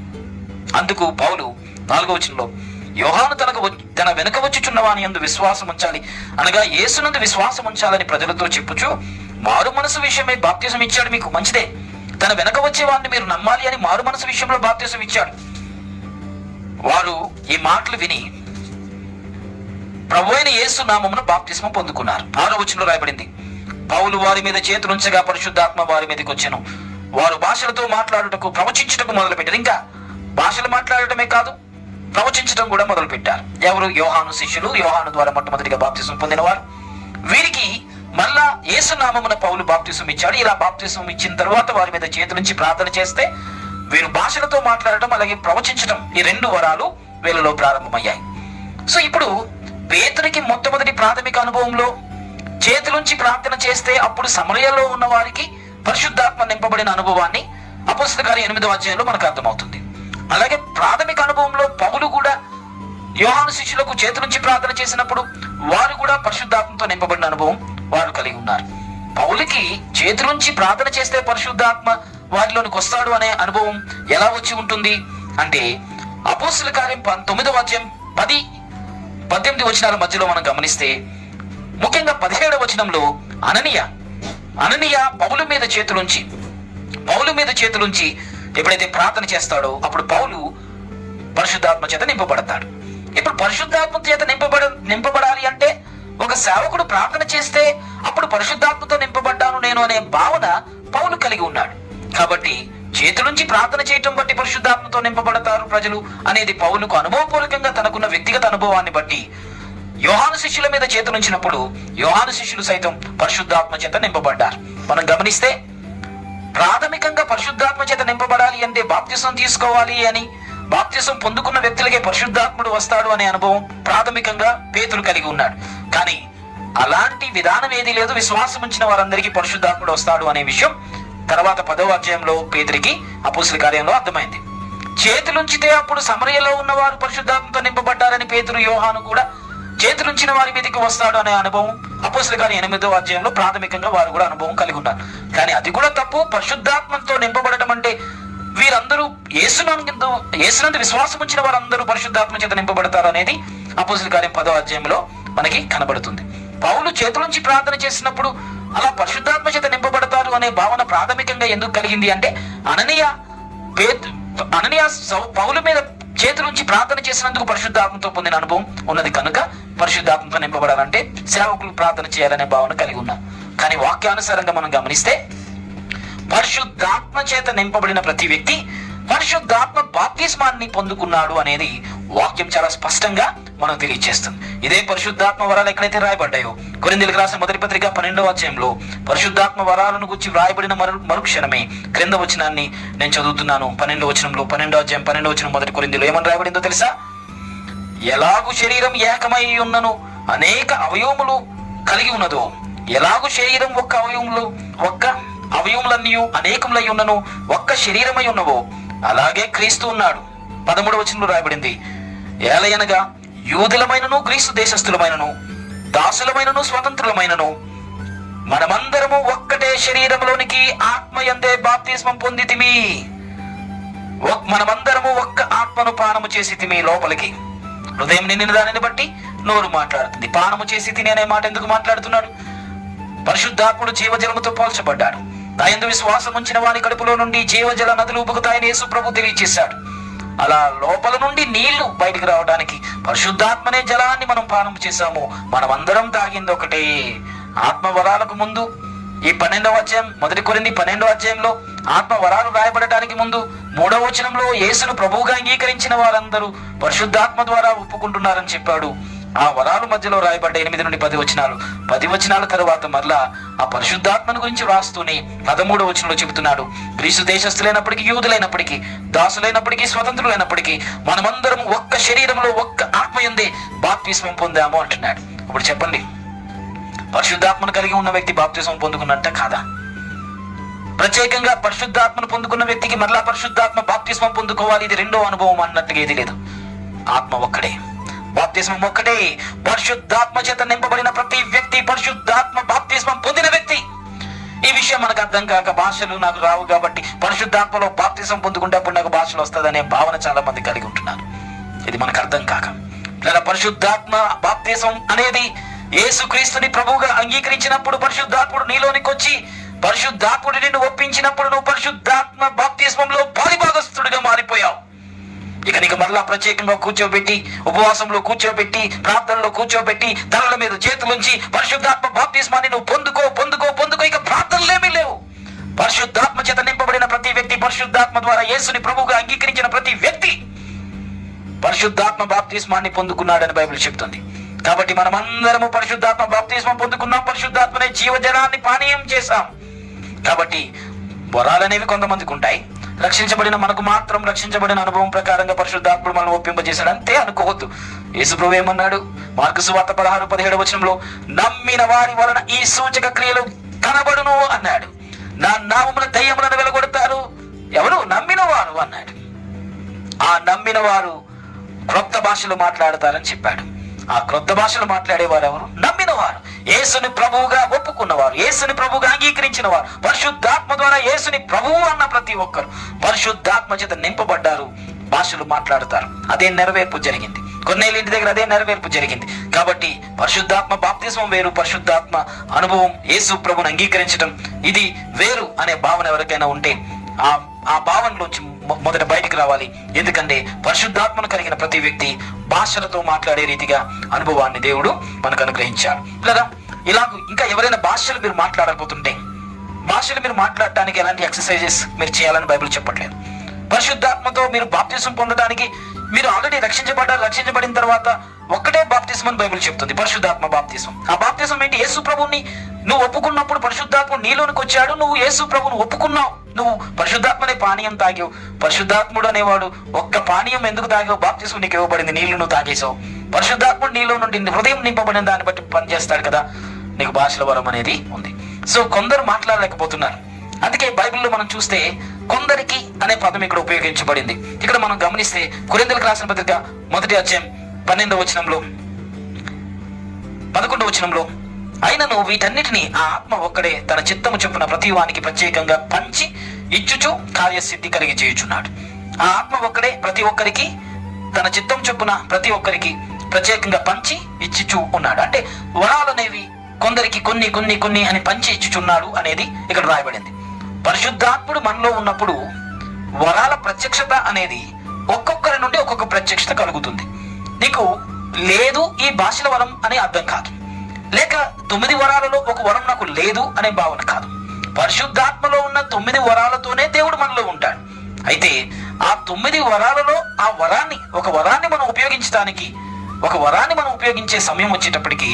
అందుకు పౌలు 4వ వచనంలో, యోహాను తన వెనుక వచ్చుచున్న వాని యందు విశ్వాసం ఉంచాలి, అనగా యేసునందు విశ్వాసం ఉంచాలని ప్రజలతో చెప్పుచు మారు మనసు విషయమై బాప్తిసం ఇచ్చాడు. మీకు మంచిదే, తన వెనక వచ్చే వారిని మీరు నమ్మాలి అని మారు మనసు విషయంలో బాప్తిసం ఇచ్చాడు. వారు ఈ మాటలు విని ప్రభువైన యేసు నామమున బాప్తిస్మం పొందుకున్నారు. 6వ వచనంలో రాయబడింది, పౌలు వారి మీద చేతులుంచగా పరిశుద్ధాత్మ వారి మీదకి వచ్చెను. వారు భాషలతో మాట్లాడుటకు, ప్రవచించుటకు మొదలు పెట్టారు. ఇంకా భాషలు మాట్లాడటమే కాదు, ప్రవచించడం కూడా మొదలు పెట్టారు. ఎవరు? యోహాను శిష్యులు, యోహాను ద్వారా మొట్టమొదటిగా బాప్తిస్మం పొందిన వారు. వీరికి మళ్ళా యేసు నామమున పౌలు బాప్తిస్మం ఇచ్చాడు. ఇలా బాప్తిస్మం ఇచ్చిన తర్వాత వారి మీద చేతులుంచి ప్రార్థన చేస్తే వీరు భాషలతో మాట్లాడటం అలాగే ప్రవచించడం, ఈ 2 వరాలు వీళ్ళలో ప్రారంభమయ్యాయి. సో ఇప్పుడు పేతురికి మొట్టమొదటి ప్రాథమిక అనుభవంలో చేతులుంచి ప్రార్థన చేస్తే అప్పుడు సమరయలో ఉన్న వారికి పరిశుద్ధాత్మ నింపబడిన అనుభవాన్ని అపోస్తలుల కార్యం 8వ అధ్యాయంలో మనకు అర్థమవుతుంది. అలాగే ప్రాథమిక అనుభవంలో పౌలు కూడా యోహాను శిష్యులకు చేతుల నుంచి ప్రార్థన చేసినప్పుడు వారు కూడా పరిశుద్ధాత్మతో నింపబడిన అనుభవం వారు కలిగి ఉన్నారు. పౌలుకి చేతుల నుంచి ప్రార్థన చేస్తే పరిశుద్ధాత్మ వారిలోనికి వస్తాడు అనే అనుభవం ఎలా వచ్చి ఉంటుంది అంటే అపోస్తలుల కార్యం 9వ అధ్యాయం 10-18 వచనాల మధ్యలో మనం గమనిస్తే ముఖ్యంగా 17వ వచనంలో అననీయ పౌలు మీద చేతులుంచి ఎప్పుడైతే ప్రార్థన చేస్తాడో అప్పుడు పౌలు పరిశుద్ధాత్మ చేత నింపబడతాడు. ఇప్పుడు పరిశుద్ధాత్మ చేత నింపబడాలి అంటే ఒక సేవకుడు ప్రార్థన చేస్తే అప్పుడు పరిశుద్ధాత్మతో నింపబడ్డాను నేను అనే భావన పౌలు కలిగి ఉన్నాడు. కాబట్టి చేతులుంచి ప్రార్థన చేయటం బట్టి పరిశుద్ధాత్మతో నింపబడతారు ప్రజలు అనేది పౌలుకు అనుభవపూర్వకంగా తనకున్న వ్యక్తిగత అనుభవాన్ని బట్టి యోహాను శిష్యుల మీద చేతులుంచినప్పుడు యోహాను శిష్యులు సైతం పరిశుద్ధాత్మ చేత నింపబడ్డారు. మనం గమనిస్తే ప్రాథమికంగా పరిశుద్ధాత్మ చేత నింపబడాలి అంటే బాప్తిసం తీసుకోవాలి అని, బాప్తిసం పొందుకున్న వ్యక్తులకే పరిశుద్ధాత్ముడు వస్తాడు అనే అనుభవం ప్రాథమికంగా పేతురు కలిగి ఉన్నాడు. కానీ అలాంటి విధానం ఏదీ లేదు. విశ్వాసం ఉంచిన వారందరికీ పరిశుద్ధాత్ముడు వస్తాడు అనే విషయం తర్వాత 10వ అధ్యాయంలో పేతురికి అపోస్తలుల కార్యంలో అర్థమైంది. చేతులుంచితే అప్పుడు సమరయలో ఉన్నవారు పరిశుద్ధాత్మతో నింపబడ్డారని పేతురు యోహాను కూడా చేతులుంచిన వారి మీదకి వస్తాడు అనే అనుభవం అపోస్తలుల కార్యం 8వ అధ్యాయంలో ప్రాథమికంగా వారు కూడా అనుభవం కలిగి ఉన్నారు. కానీ అది కూడా తప్పు. పరిశుద్ధాత్మతో నింపబడటం అంటే వీరందరూ యేసునందు విశ్వాసం ఉంచిన వారందరూ పరిశుద్ధాత్మ చేత నింపబడతారు అనేది అపోస్తలుల కార్యం 10వ అధ్యాయంలో మనకి కనబడుతుంది. పౌలు చేతులుంచి ప్రార్థన చేసినప్పుడు అలా పరిశుద్ధాత్మ చేత నింపబడతారు అనే భావన ప్రాథమికంగా ఎందుకు కలిగింది అంటే అననీయ పౌలు మీద చేతులుంచి ప్రార్థన చేసినందుకు పరిశుద్ధాత్మతో పొందిన అనుభవం ఉన్నది కనుక పరిశుద్ధాత్మతో నింపబడాలంటే సేవకులు ప్రార్థన చేయాలనే భావన కలిగి ఉన్నారు. కానీ వాక్యానుసారంగా మనం గమనిస్తే పరిశుద్ధాత్మ చేత నింపబడిన ప్రతి వ్యక్తి పరిశుద్ధాత్మ బాప్తిస్మాన్ని పొందుకున్నాడు అనేది వాక్యం చాలా స్పష్టంగా మనం తెలియజేస్తుంది. ఇదే పరిశుద్ధాత్మ వరాలు ఎక్కడైతే రాయబడ్డాయో కొరింథీయులకు రాసిన మొదటి పత్రిక 12వ అధ్యాయంలో పరిశుద్ధాత్మ వరాలను గురించి వ్రాయబడిన మరుక్షణమే క్రింద వచనాన్ని నేను చదువుతున్నాను. 12వ వచనంలో 12వ అధ్యాయం 12వ వచనం మొదటి కొరింథీయులో ఏమని రాయబడిందో తెలుసా? ఎలాగు శరీరం ఏకమై ఉన్నను అనేక అవయవములు కలిగి ఉన్నదో, ఎలాగు శరీరం ఒక్క అవయములన్నీ అనేకములై ఉన్నను ఒక్క శరీరమై ఉన్నవో అలాగే క్రీస్తు ఉన్నాడు. 13వ వచనంలో రాయబడింది, ఏలయనగా యూదులమైనను గ్రీసు దేశస్థులమైనను దాసులమైనను స్వతంత్రులమైనను మనమందరము ఒక్కటే శరీరంలోనికి ఆత్మయందే బాప్తిస్మం పొందితిమి. మనమందరము ఒక్క ఆత్మను పానము చేసి తిమి. లోపలికి హృదయం నిండిన దానిని బట్టి నోరు మాట్లాడుతుంది. పానము చేసి తిని అనే మాట ఎందుకు మాట్లాడుతున్నాడు? పరిశుద్ధాత్ముడు జీవజలముతో పోల్చబడ్డాడు. తాయందు విశ్వాసం ఉంచిన వాని కడుపులో నుండి జీవజల నదులు ఉబుకుతాయని యేసు ప్రభు తెలియజేశాడు. అలా లోపల నుండి నీళ్లు బయటికి రావడానికి పరిశుద్ధాత్మనే జలాన్ని మనం పానం చేశాము. మనం అందరం తాగింది ఒకటే. ఆత్మ వరాలకు ముందు ఈ 12వ అధ్యాయం మొదటి కొరింథీ 12వ అధ్యాయంలో ఆత్మ వరాలు రాయబడటానికి ముందు 3వ వచనంలో యేసును ప్రభువుగా అంగీకరించిన వారందరూ పరిశుద్ధాత్మ ద్వారా ఒప్పుకుంటున్నారని చెప్పాడు. ఆ వరాలు మధ్యలో రాయబడ్డ 8 నుండి 10 వచనాలు, 10 వచనాల తరువాత మరలా ఆ పరిశుద్ధాత్మను గురించి రాస్తూనే 13వ వచనంలో చెబుతున్నాడు, గ్రీసు దేశస్థులైనప్పటికీ యూదులైనప్పటికీ దాసులైనప్పటికీ స్వతంత్రులైనప్పటికీ మనమందరం ఒక్క శరీరంలో ఒక్క ఆత్మయందే బాప్తిస్మం పొందాము అంటున్నాడు. ఇప్పుడు చెప్పండి, పరిశుద్ధాత్మను కలిగి ఉన్న వ్యక్తి బాప్తిస్మం పొందుకున్నట్ట కాదా? ప్రత్యేకంగా పరిశుద్ధాత్మను పొందుకున్న వ్యక్తికి మరలా పరిశుద్ధాత్మ బాప్తిస్మం పొందుకోవాలి, ఇది రెండో అనుభవం అన్నట్టుగా ఏది లేదు. ఆత్మ ఒక్కడే, బాప్తిస్మం ఒక్కటే. పరిశుద్ధాత్మ చేత నింపబడిన ప్రతి వ్యక్తి పరిశుద్ధాత్మ బాప్తిస్మం పొందిన వ్యక్తి. ఈ విషయం మనకు అర్థం కాక భాషలు నాకు రావు కాబట్టి పరిశుద్ధాత్మలో బాప్తిస్మం పొందుకుంటే అప్పుడు నాకు భాషలు వస్తుందనే భావన చాలా మంది కలిగి ఉంటున్నారు. ఇది మనకు అర్థం కాక పరిశుద్ధాత్మ బాప్తిస్మం అనేది యేసుక్రీస్తుని ప్రభువుగా అంగీకరించినప్పుడు పరిశుద్ధాత్ముడు నీలోనికి వచ్చి పరిశుద్ధాత్ముడు నిన్ను ఒప్పించినప్పుడు నువ్వు పరిశుద్ధాత్మ బాప్తిస్మంలో పాలిభాగస్తుడిగా మారిపోయావు. ఇక నీకు మరలా ప్రత్యేకంగా కూర్చోబెట్టి ఉపవాసంలో కూర్చోబెట్టి ప్రార్థనలో కూర్చోబెట్టి తలల మీద చేతులుంచి పరిశుద్ధాత్మ బాప్తిస్మాన్ని నువ్వు పొందుకో ఇక ప్రార్థనలేమీ లేవు. పరిశుద్ధాత్మ చేత నింపబడిన ప్రతి వ్యక్తి, పరిశుద్ధాత్మ ద్వారా యేసుని ప్రభువుగా అంగీకరించిన ప్రతి వ్యక్తి పరిశుద్ధాత్మ బాప్తిస్మాన్ని పొందుకున్నాడని బైబిల్ చెప్తుంది. కాబట్టి మనమందరము పరిశుద్ధాత్మ బాప్తిస్మం పొందుకున్నాం, పరిశుద్ధాత్మనే జీవజలాన్ని పానీయం చేశాం. కాబట్టి వరాలనేవి కొంతమందికి ఉంటాయి. రక్షించబడిన మనకు మాత్రం రక్షించబడిన అనుభవం ప్రకారంగా పరిశుద్ధాత్ముడు మనల్ని ఒప్పింపజేశాడు అంతే అనుకోవద్దు. యేసు ప్రభువు ఏమన్నాడు? మార్కు సువార్త 16-17 వచనంలో నమ్మిన వారి వలన ఈ సూచక క్రియలు కనబడును అన్నాడు. నా నామమున దయ్యములను వెలగొడతారు. ఎవరు? నమ్మిన వారు అన్నాడు. ఆ నమ్మిన వారు క్రొత్త భాషలు మాట్లాడతారని చెప్పాడు. ఆ క్రొత్త భాషలు మాట్లాడేవారు ఎవరు? నమ్మిన వారు, యేసుని ప్రభువుగా ఒప్పుకున్నవారు, యేసుని ప్రభువుగా అంగీకరించిన వారు, పరిశుద్ధాత్మ ద్వారా యేసుని ప్రభువు అన్న ప్రతి ఒక్కరు పరిశుద్ధాత్మ చేత నింపబడ్డారు, భాషలు మాట్లాడతారు. అదే నెరవేర్పు జరిగింది. కొన్నేళ్ళ ఇంటి దగ్గర అదే నెరవేర్పు జరిగింది. కాబట్టి పరిశుద్ధాత్మ బాప్తిస్మం వేరు, పరిశుద్ధాత్మ అనుభవం, యేసు ప్రభువుని అంగీకరించడం ఇది వేరు అనే భావన ఎవరికైనా ఉంటే ఆ భావనలోంచి మొదట బయటికి రావాలి. ఎందుకంటే పరిశుద్ధాత్మను కలిగిన ప్రతి వ్యక్తి భాషలతో మాట్లాడే రీతిగా అనుభవాన్ని దేవుడు మనకు అనుగ్రహించాడు. లేదా ఇలాగ ఇంకా ఎవరైనా భాషలు మీరు మాట్లాడకపోతుంటే, భాషలు మీరు మాట్లాడటానికి ఎలాంటి ఎక్సర్సైజెస్ మీరు చేయాలని బైబిల్ చెప్పట్లేదు. పరిశుద్ధాత్మతో మీరు బాప్తిసం పొందడానికి మీరు ఆల్రెడీ రక్షించబడ్డారు. రక్షించబడిన తర్వాత ఒక్కటే బాప్తిసం అని బైబిల్ చెప్తుంది, పరిశుద్ధాత్మ బాప్తిసం. ఆ బాప్తిసం ఏంటి? యేసు ప్రభువుని నువ్వు ఒప్పుకున్నప్పుడు పరిశుద్ధాత్మ నీలోనికి వచ్చాడు. నువ్వు యేసు ప్రభువును ఒప్పుకున్నావు, నువ్వు పరిశుద్ధాత్మనే పానీయం తాగావు. పరిశుద్ధాత్ముడు అనేవాడు ఒక్క పానీయం ఎందుకు తాగావు? బాప్తిసం నీకు ఇవ్వబడింది, నీళ్లు నువ్వు తాగేసావు. పరిశుద్ధాత్ముడు నీలో నుండి హృదయం నింపబడిన దాన్ని బట్టి పనిచేస్తాడు కదా, నీకు భాషల వరం అనేది ఉంది. సో కొందరు మాట్లాడలేకపోతున్నారు. అందుకే బైబిల్లో మనం చూస్తే కొందరికి అనే పదం ఇక్కడ ఉపయోగించబడింది. ఇక్కడ మనం గమనిస్తే కొరింథీయులకు రాసిన పత్రిక 1వ అధ్యాయం 12వ వచనంలో 11వ వచనంలో, అయినను వీటన్నిటినీ ఆ ఆత్మ ఒక్కడే తన చిత్తము చొప్పున ప్రతి వానికి ప్రత్యేకంగా పంచి ఇచ్చుచు కార్యసిద్ధి కలిగి చేయుచున్నాడు. ఆ ఆత్మ ఒక్కడే ప్రతి ఒక్కరికి తన చిత్తం చొప్పున ప్రతి ఒక్కరికి ప్రత్యేకంగా పంచి ఇచ్చుచు ఉన్నాడు. అంటే వరాలు అనేవి కొందరికి కొన్ని కొన్ని కొన్ని అని పంచి ఇచ్చుచున్నాడు అనేది ఇక్కడ రాయబడింది. పరిశుద్ధాత్ముడు మనలో ఉన్నప్పుడు వరాల ప్రత్యక్షత అనేది ఒక్కొక్కరి నుండి ఒక్కొక్క ప్రత్యక్షత కలుగుతుంది. నీకు లేదు ఈ భాషల వరం అనే అర్థం కాదు, లేక 9 వరాలలో ఒక వరం నాకు లేదు అనే భావన కాదు. పరిశుద్ధాత్మలో ఉన్న 9 వరాలతోనే దేవుడు మనలో ఉంటాడు. అయితే ఆ 9 వరాలలో ఒక వరాన్ని మనం ఉపయోగించే సమయం వచ్చేటప్పటికి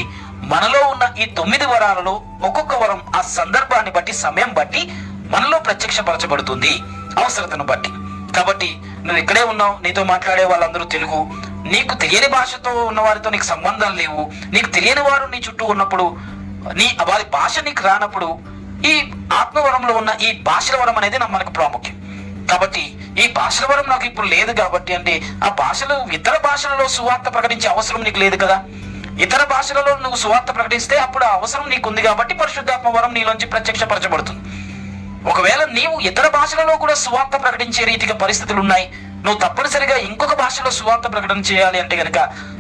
మనలో ఉన్న ఈ 9 వరాలలో ఒక్కొక్క వరం ఆ సందర్భాన్ని బట్టి, సమయం బట్టి మనలో ప్రత్యక్షపరచబడుతుంది, అవసరతను బట్టి. కాబట్టి నువ్వు ఇక్కడే ఉన్నావు, నీతో మాట్లాడే వాళ్ళందరూ తెలుగు, నీకు తెలియని భాషతో ఉన్న వారితో నీకు సంబంధాలు లేవు, నీకు తెలియని వారు నీ చుట్టూ ఉన్నప్పుడు వారి భాష నీకు రానప్పుడు ఈ ఆత్మవరంలో ఉన్న ఈ భాషల వరం అనేది మనకు ప్రాముఖ్యం. కాబట్టి ఈ భాషల వరం నాకు ఇప్పుడు లేదు కాబట్టి అంటే ఆ భాషలు ఇతర భాషలలో సువార్త ప్రకటించే అవసరం నీకు లేదు కదా. ఇతర భాషలలో నువ్వు సువార్త ప్రకటిస్తే అప్పుడు ఆ అవసరం నీకు ఉంది కాబట్టి పరిశుద్ధాత్మ వరం నీలోంచి ప్రత్యక్షపరచబడుతుంది. ఒకవేళ నీవు ఇతర భాషలలో కూడా సువార్త ప్రకటించే రీతిగా పరిస్థితులు ఉన్నాయి, నువ్వు తప్పనిసరిగా ఇంకొక భాషలో సువార్త ప్రకటన చేయాలి అంటే కనుక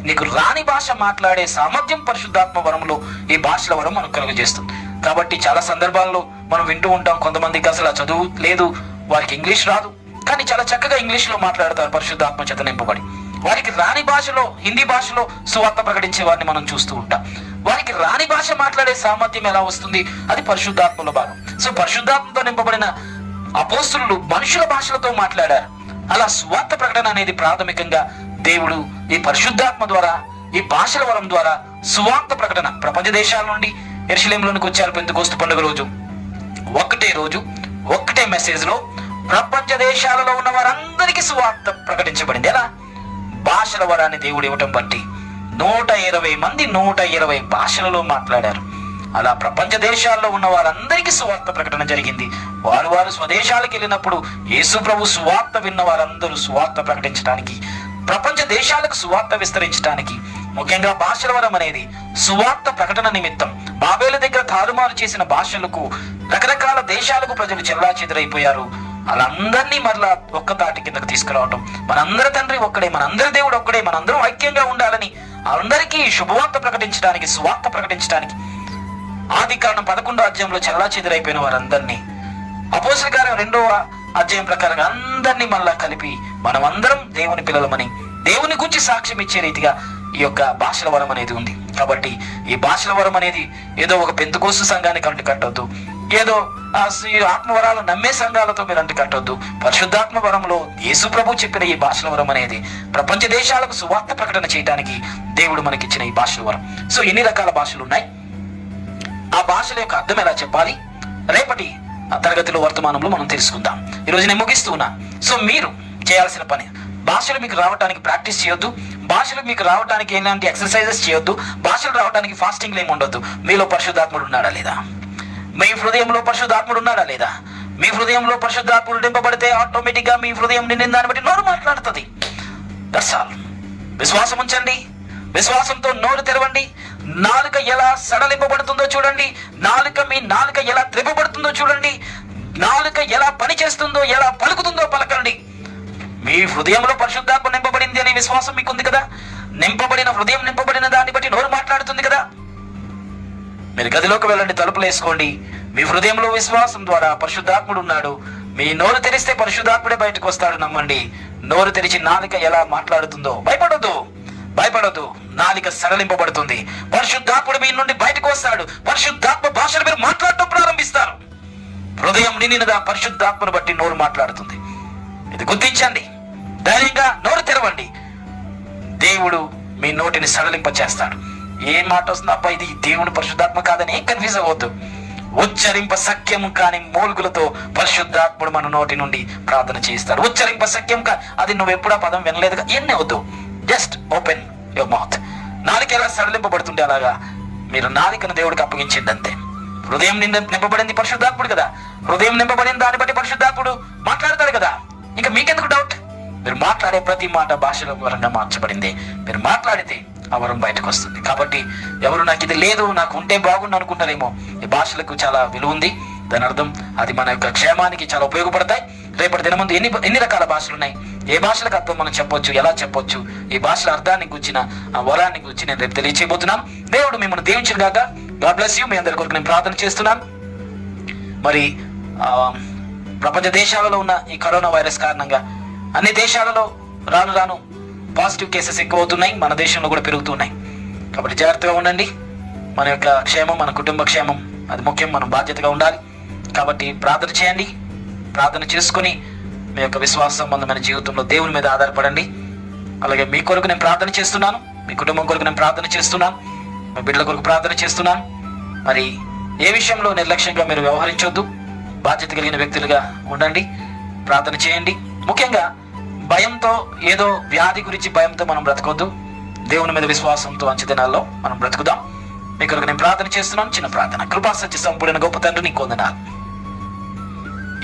నీకు రాని భాష మాట్లాడే సామర్థ్యం పరిశుద్ధాత్మ వరంలో ఈ భాషల వరం మనకు కలుగజేస్తుంది. కాబట్టి చాలా సందర్భాల్లో మనం వింటూ ఉంటాం, కొంతమందికి అసలు ఆ చదువు లేదు, వారికి ఇంగ్లీష్ రాదు, కానీ చాలా చక్కగా ఇంగ్లీష్లో మాట్లాడతారు పరిశుద్ధాత్మ చేత నింపబడి. వారికి రాని భాషలో, హిందీ భాషలో సువార్త ప్రకటించే వారిని మనం చూస్తూ ఉంటాం. వారికి రాని భాష మాట్లాడే సామర్థ్యం ఎలా వస్తుంది? అది పరిశుద్ధాత్మలో భాగం. సో పరిశుద్ధాత్మతో నింపబడిన అపోస్తులు మనుషుల భాషలతో మాట్లాడారు. అలా సువార్త ప్రకటన అనేది ప్రాథమికంగా దేవుడు ఈ పరిశుద్ధాత్మ ద్వారా, ఈ భాషల వరం ద్వారా సువార్త ప్రకటన ప్రపంచ దేశాల నుండి యెరూషలేములోనికి వచ్చారు. పెంతెకోస్తు పండుగ రోజు ఒక్కటే మెసేజ్ లో ప్రపంచ దేశాలలో ఉన్న వారందరికీ సువార్త ప్రకటించబడింది. ఎలా? భాషల వరాన్ని దేవుడు ఇవ్వటం బట్టి 120 మంది 120 భాషలలో మాట్లాడారు. అలా ప్రపంచ దేశాల్లో ఉన్న వారందరికీ సువార్త ప్రకటన జరిగింది. వారు స్వదేశాలకు వెళ్ళినప్పుడు యేసు ప్రభు సువార్త విన్న వారందరూ సువార్త ప్రకటించడానికి, ప్రపంచ దేశాలకు సువార్త విస్తరించడానికి, ముఖ్యంగా భాషల వరం అనేది సువార్త ప్రకటన నిమిత్తం బాబేలు దగ్గర తారుమారు చేసిన భాషలకు రకరకాల దేశాలకు ప్రజలు చెల్లాచెదురైపోయారు. వాళ్ళందరినీ మరలా ఒక్క తాటి కిందకు తీసుకురావటం, మనందరి తండ్రి ఒక్కడే, మనందరి దేవుడు ఒక్కడే, మనందరం ఐక్యంగా ఉండాలని అందరికీ శుభవార్త ప్రకటించడానికి, సువార్త ప్రకటించడానికి ఆదికాండం 11వ అధ్యాయంలో చెల్లాచెదురైపోయిన వారందరినీ అపోస్తలుల కార్యం 2వ అధ్యాయం ప్రకారంగా అందరినీ మళ్ళా కలిపి మనమందరం దేవుని పిల్లలమని దేవుని గురించి సాక్ష్యం ఇచ్చే రీతిగా ఈ యొక్క భాషల వరం అనేది ఉంది. కాబట్టి ఈ భాషల వరం అనేది ఏదో ఒక పెంతెకోస్తు సంఘానికి అంటు కట్టొద్దు, ఏదో ఆత్మవరాలు నమ్మే సంఘాలతో మీరు అంటు కట్టొద్దు. పరిశుద్ధాత్మ వరంలో యేసు ప్రభు చెప్పిన ఈ భాషల వరం అనేది ప్రపంచ దేశాలకు సువార్త ప్రకటన చేయడానికి దేవుడు మనకిచ్చిన ఈ భాషల వరం. సో ఎన్ని రకాల భాషలు ఉన్నాయి, ఆ భాషల యొక్క అర్థం ఎలా చెప్పాలి, రేపటి తరగతిలో వర్తమానంలో మనం తెలుసుకుందాం. ఈరోజు నేను ముగిస్తూ ఉన్నా. సో మీరు చేయాల్సిన పని, భాషలు మీకు రావడానికి ప్రాక్టీస్ చేయొద్దు, భాషలు మీకు రావడానికి ఎలాంటి ఎక్సర్సైజెస్ చేయొద్దు, భాషలు రావడానికి ఫాస్టింగ్లు ఏమి ఉండొద్దు. మీలో పరిశుద్ధాత్ముడు ఉన్నాడా లేదా? మీ హృదయంలో పరిశుద్ధాత్ముడు ఉన్నాడా లేదా? మీ హృదయంలో పరిశుద్ధాత్ముడు నింపబడితే ఆటోమేటిక్గా మీ హృదయం నిండిన దాన్ని బట్టి నోరు మాట్లాడుతుంది. That's all. విశ్వాసం ఉంచండి, విశ్వాసంతో నోరు తెరవండి. నాలుక ఎలా సడలింపబడుతుందో చూడండి, మీ నాలుక ఎలా త్రిప్పబడుతుందో చూడండి, నాలుక ఎలా పనిచేస్తుందో, ఎలా పలుకుతుందో పలకండి. మీ హృదయంలో పరిశుద్ధాత్మ నింపబడింది అనే విశ్వాసం మీకు ఉంది కదా. హృదయం నింపబడిన దాన్ని బట్టి నోరు మాట్లాడుతుంది కదా. మీరు గదిలోకి వెళ్ళండి, తలుపులు వేసుకోండి. మీ హృదయంలో విశ్వాసం ద్వారా పరిశుద్ధాత్ముడు ఉన్నాడు. మీ నోరు తెరిస్తే పరిశుద్ధాత్ముడే బయటకు వస్తాడు. నమ్మండి. నోరు తెరిచి నాలుక ఎలా మాట్లాడుతుందో భయపడొద్దు. నాలుక సడలింపబడుతుంది. పరిశుద్ధాత్ముడు మీ నుండి బయటకు వస్తాడు. పరిశుద్ధాత్మ భాషను మీరు మాట్లాడటం ప్రారంభిస్తారు. హృదయం నిండినదా పరిశుద్ధాత్మను బట్టి నోరు మాట్లాడుతుంది. ఇది గుర్తించండి. ధైర్యంగా నోరు తెరవండి. దేవుడు మీ నోటిని సడలింప చేస్తాడు. ఏం మాట వస్తుంది? అబ్బా, ఇది దేవుని పరిశుద్ధాత్మ కాదని ఏం కన్ఫ్యూజ్ అవ్వద్దు. ఉచ్చరింప సఖ్యం కాని మూలుగులతో పరిశుద్ధాత్ముడు మన నోటి నుండి ప్రార్థన చేస్తాడు. ఉచ్చరింప సఖ్యం అది నువ్వు ఎప్పుడా పదం వినలేదుగా, ఎన్ని వద్దు. Just open your mouth. నాలుక ఎలా సడలింపబడుతుంటే అలాగా మీరు నాలుకను దేవుడికి అప్పగించండి అంతే. హృదయం నింపబడింది పరిశుద్ధాత్ముడు కదా. హృదయం నింపబడిన దాన్ని బట్టి పరిశుద్ధాత్ముడు మాట్లాడతాడు కదా. ఇంకా మీకెందుకు డౌట్? మీరు మాట్లాడే ప్రతి మాట భాషల వరంగా మార్చబడింది. మీరు మాట్లాడితే ఆ వరం బయటకు వస్తుంది. కాబట్టి ఎవరు నాకు ఇది లేదు, నాకు ఉంటే బాగుండు అనుకుంటారేమో. ఈ భాషలకు చాలా విలువ ఉంది. దాని అర్థం అది మన యొక్క క్షేమానికి చాలా ఉపయోగపడతాయి. రేపటి దిన ముందు ఎన్ని రకాల భాషలు ఉన్నాయి, ఏ భాషలకు అర్థం మనం చెప్పొచ్చు, ఎలా చెప్పొచ్చు, ఈ భాషల అర్థాన్ని గుర్చిన వరాన్ని గురించి నేను రేపు తెలియచేయబోతున్నాను. దేవుడు మిమ్మల్ని దీవించును గాక. God bless you. మీ అందరి కొరకు నేను ప్రార్థన చేస్తున్నాను. మరి ప్రపంచ దేశాలలో ఉన్న ఈ కరోనా వైరస్ కారణంగా అన్ని దేశాలలో రాను పాజిటివ్ కేసెస్ ఎక్కువ అవుతున్నాయి. మన దేశంలో కూడా పెరుగుతున్నాయి. కాబట్టి జాగ్రత్తగా ఉండండి. మన యొక్క క్షేమం, మన కుటుంబ క్షేమం అది ముఖ్యం. మనం బాధ్యతగా ఉండాలి. కాబట్టి ప్రార్థన చేయండి. ప్రార్థన చేసుకుని మీ యొక్క విశ్వాస సంబంధమైన జీవితంలో దేవుని మీద ఆధారపడండి. అలాగే మీ కొరకు నేను ప్రార్థన చేస్తున్నాను. మీ కుటుంబం కొరకు నేను ప్రార్థన చేస్తున్నాను. మీ బిడ్డల కొరకు ప్రార్థన చేస్తున్నాను. మరి ఏ విషయంలో నిర్లక్ష్యంగా మీరు వ్యవహరించొద్దు. బాధ్యత కలిగిన వ్యక్తులుగా ఉండండి. ప్రార్థన చేయండి. ముఖ్యంగా భయంతో, ఏదో వ్యాధి గురించి భయంతో మనం బ్రతకొద్దు. దేవుని మీద విశ్వాసంతో అంచె దినాల్లో మనం బ్రతుకుదాం. మీ కొరకు నేను ప్రార్థన చేస్తున్నాను. చిన్న ప్రార్థన. కృపా సత్య సంపూర్ణ గొప్ప తండ్రి, నీకు వందనాలు.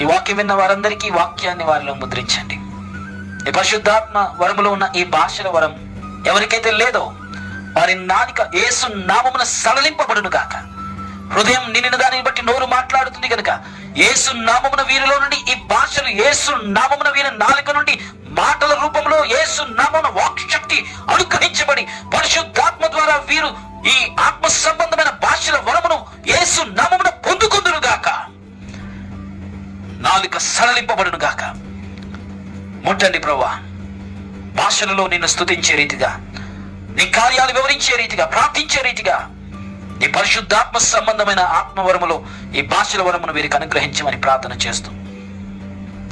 ఈ వాక్యం విన్న వారందరికీ వాక్యాన్ని వారిలో ముద్రించండి. ఈ పరిశుద్ధాత్మ వరములో ఉన్న ఈ భాషల వరం ఎవరికైతే లేదో వారి నాలుక యేసు నామమున సడలింపబడును గాక. హృదయం నిండిన దానిని బట్టి నోరు మాట్లాడుతుంది కనుక యేసు నామమున వీరిలో నుండి ఈ భాషలు, యేసు నామమున వీరి నాలుక నుండి మాటల రూపంలో యేసు నామమున వాక్ శక్తి అనుగ్రహించబడి పరిశుద్ధాత్మ ద్వారా వీరు ఈ ఆత్మ సంబంధమైన భాషల వరమును యేసు నామమున పొందుకొందురు గాక. నాలుక సడలింపబడును గాక. ముట్టండి ప్రభువా. భాషలలో నిన్ను స్తుతించే రీతిగా, నీ కార్యాలు వివరించే రీతిగా, ప్రార్థించే రీతిగా నీ పరిశుద్ధాత్మ సంబంధమైన ఆత్మవరములో ఈ భాషల వరమును వీరికి అనుగ్రహించమని ప్రార్థన చేస్తూ,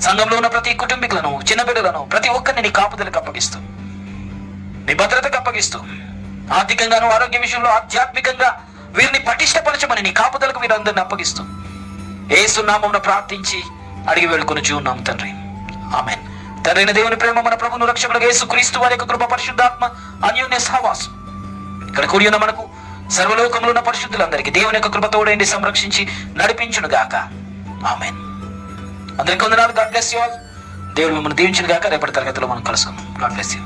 సంఘంలో ఉన్న ప్రతి కుటుంబీకులను, చిన్న బిడ్డలను, ప్రతి ఒక్కరిని నీ కాపుదలకు అప్పగిస్తూ, నీ భద్రతకు అప్పగిస్తూ, ఆర్థికంగాను, ఆరోగ్య విషయంలో, ఆధ్యాత్మికంగా వీరిని పటిష్టపరచమని నీ కాపుదలకు వీరందరిని అప్పగిస్తూ యేసు నామమున ప్రార్థించి అడిగి వేడుకొనుచు ఉన్నాం తండ్రి. ఆమేన్. తండ్రైన దేవుని ప్రేమ, మన ప్రభువును రక్షకుడుగా యేసు క్రీస్తు వారి యొక్క కృప, పరిశుద్ధాత్మ అన్యోన్య సహవాసం ఇక్కడ కూడి ఉన్న మనకు సర్వలోకములో ఉన్న పరిశుద్ధులందరికీ దేవుని యొక్క కృప తోడైండి సంరక్షించి నడిపించును గాక. ఆమేన్. అందరికీ వందనాలు. God bless you all. దేవుడు మిమ్మల్ని దీవించును గాక. రేపటి తరగతిలో మనం కలుసుకుందాం. God bless you.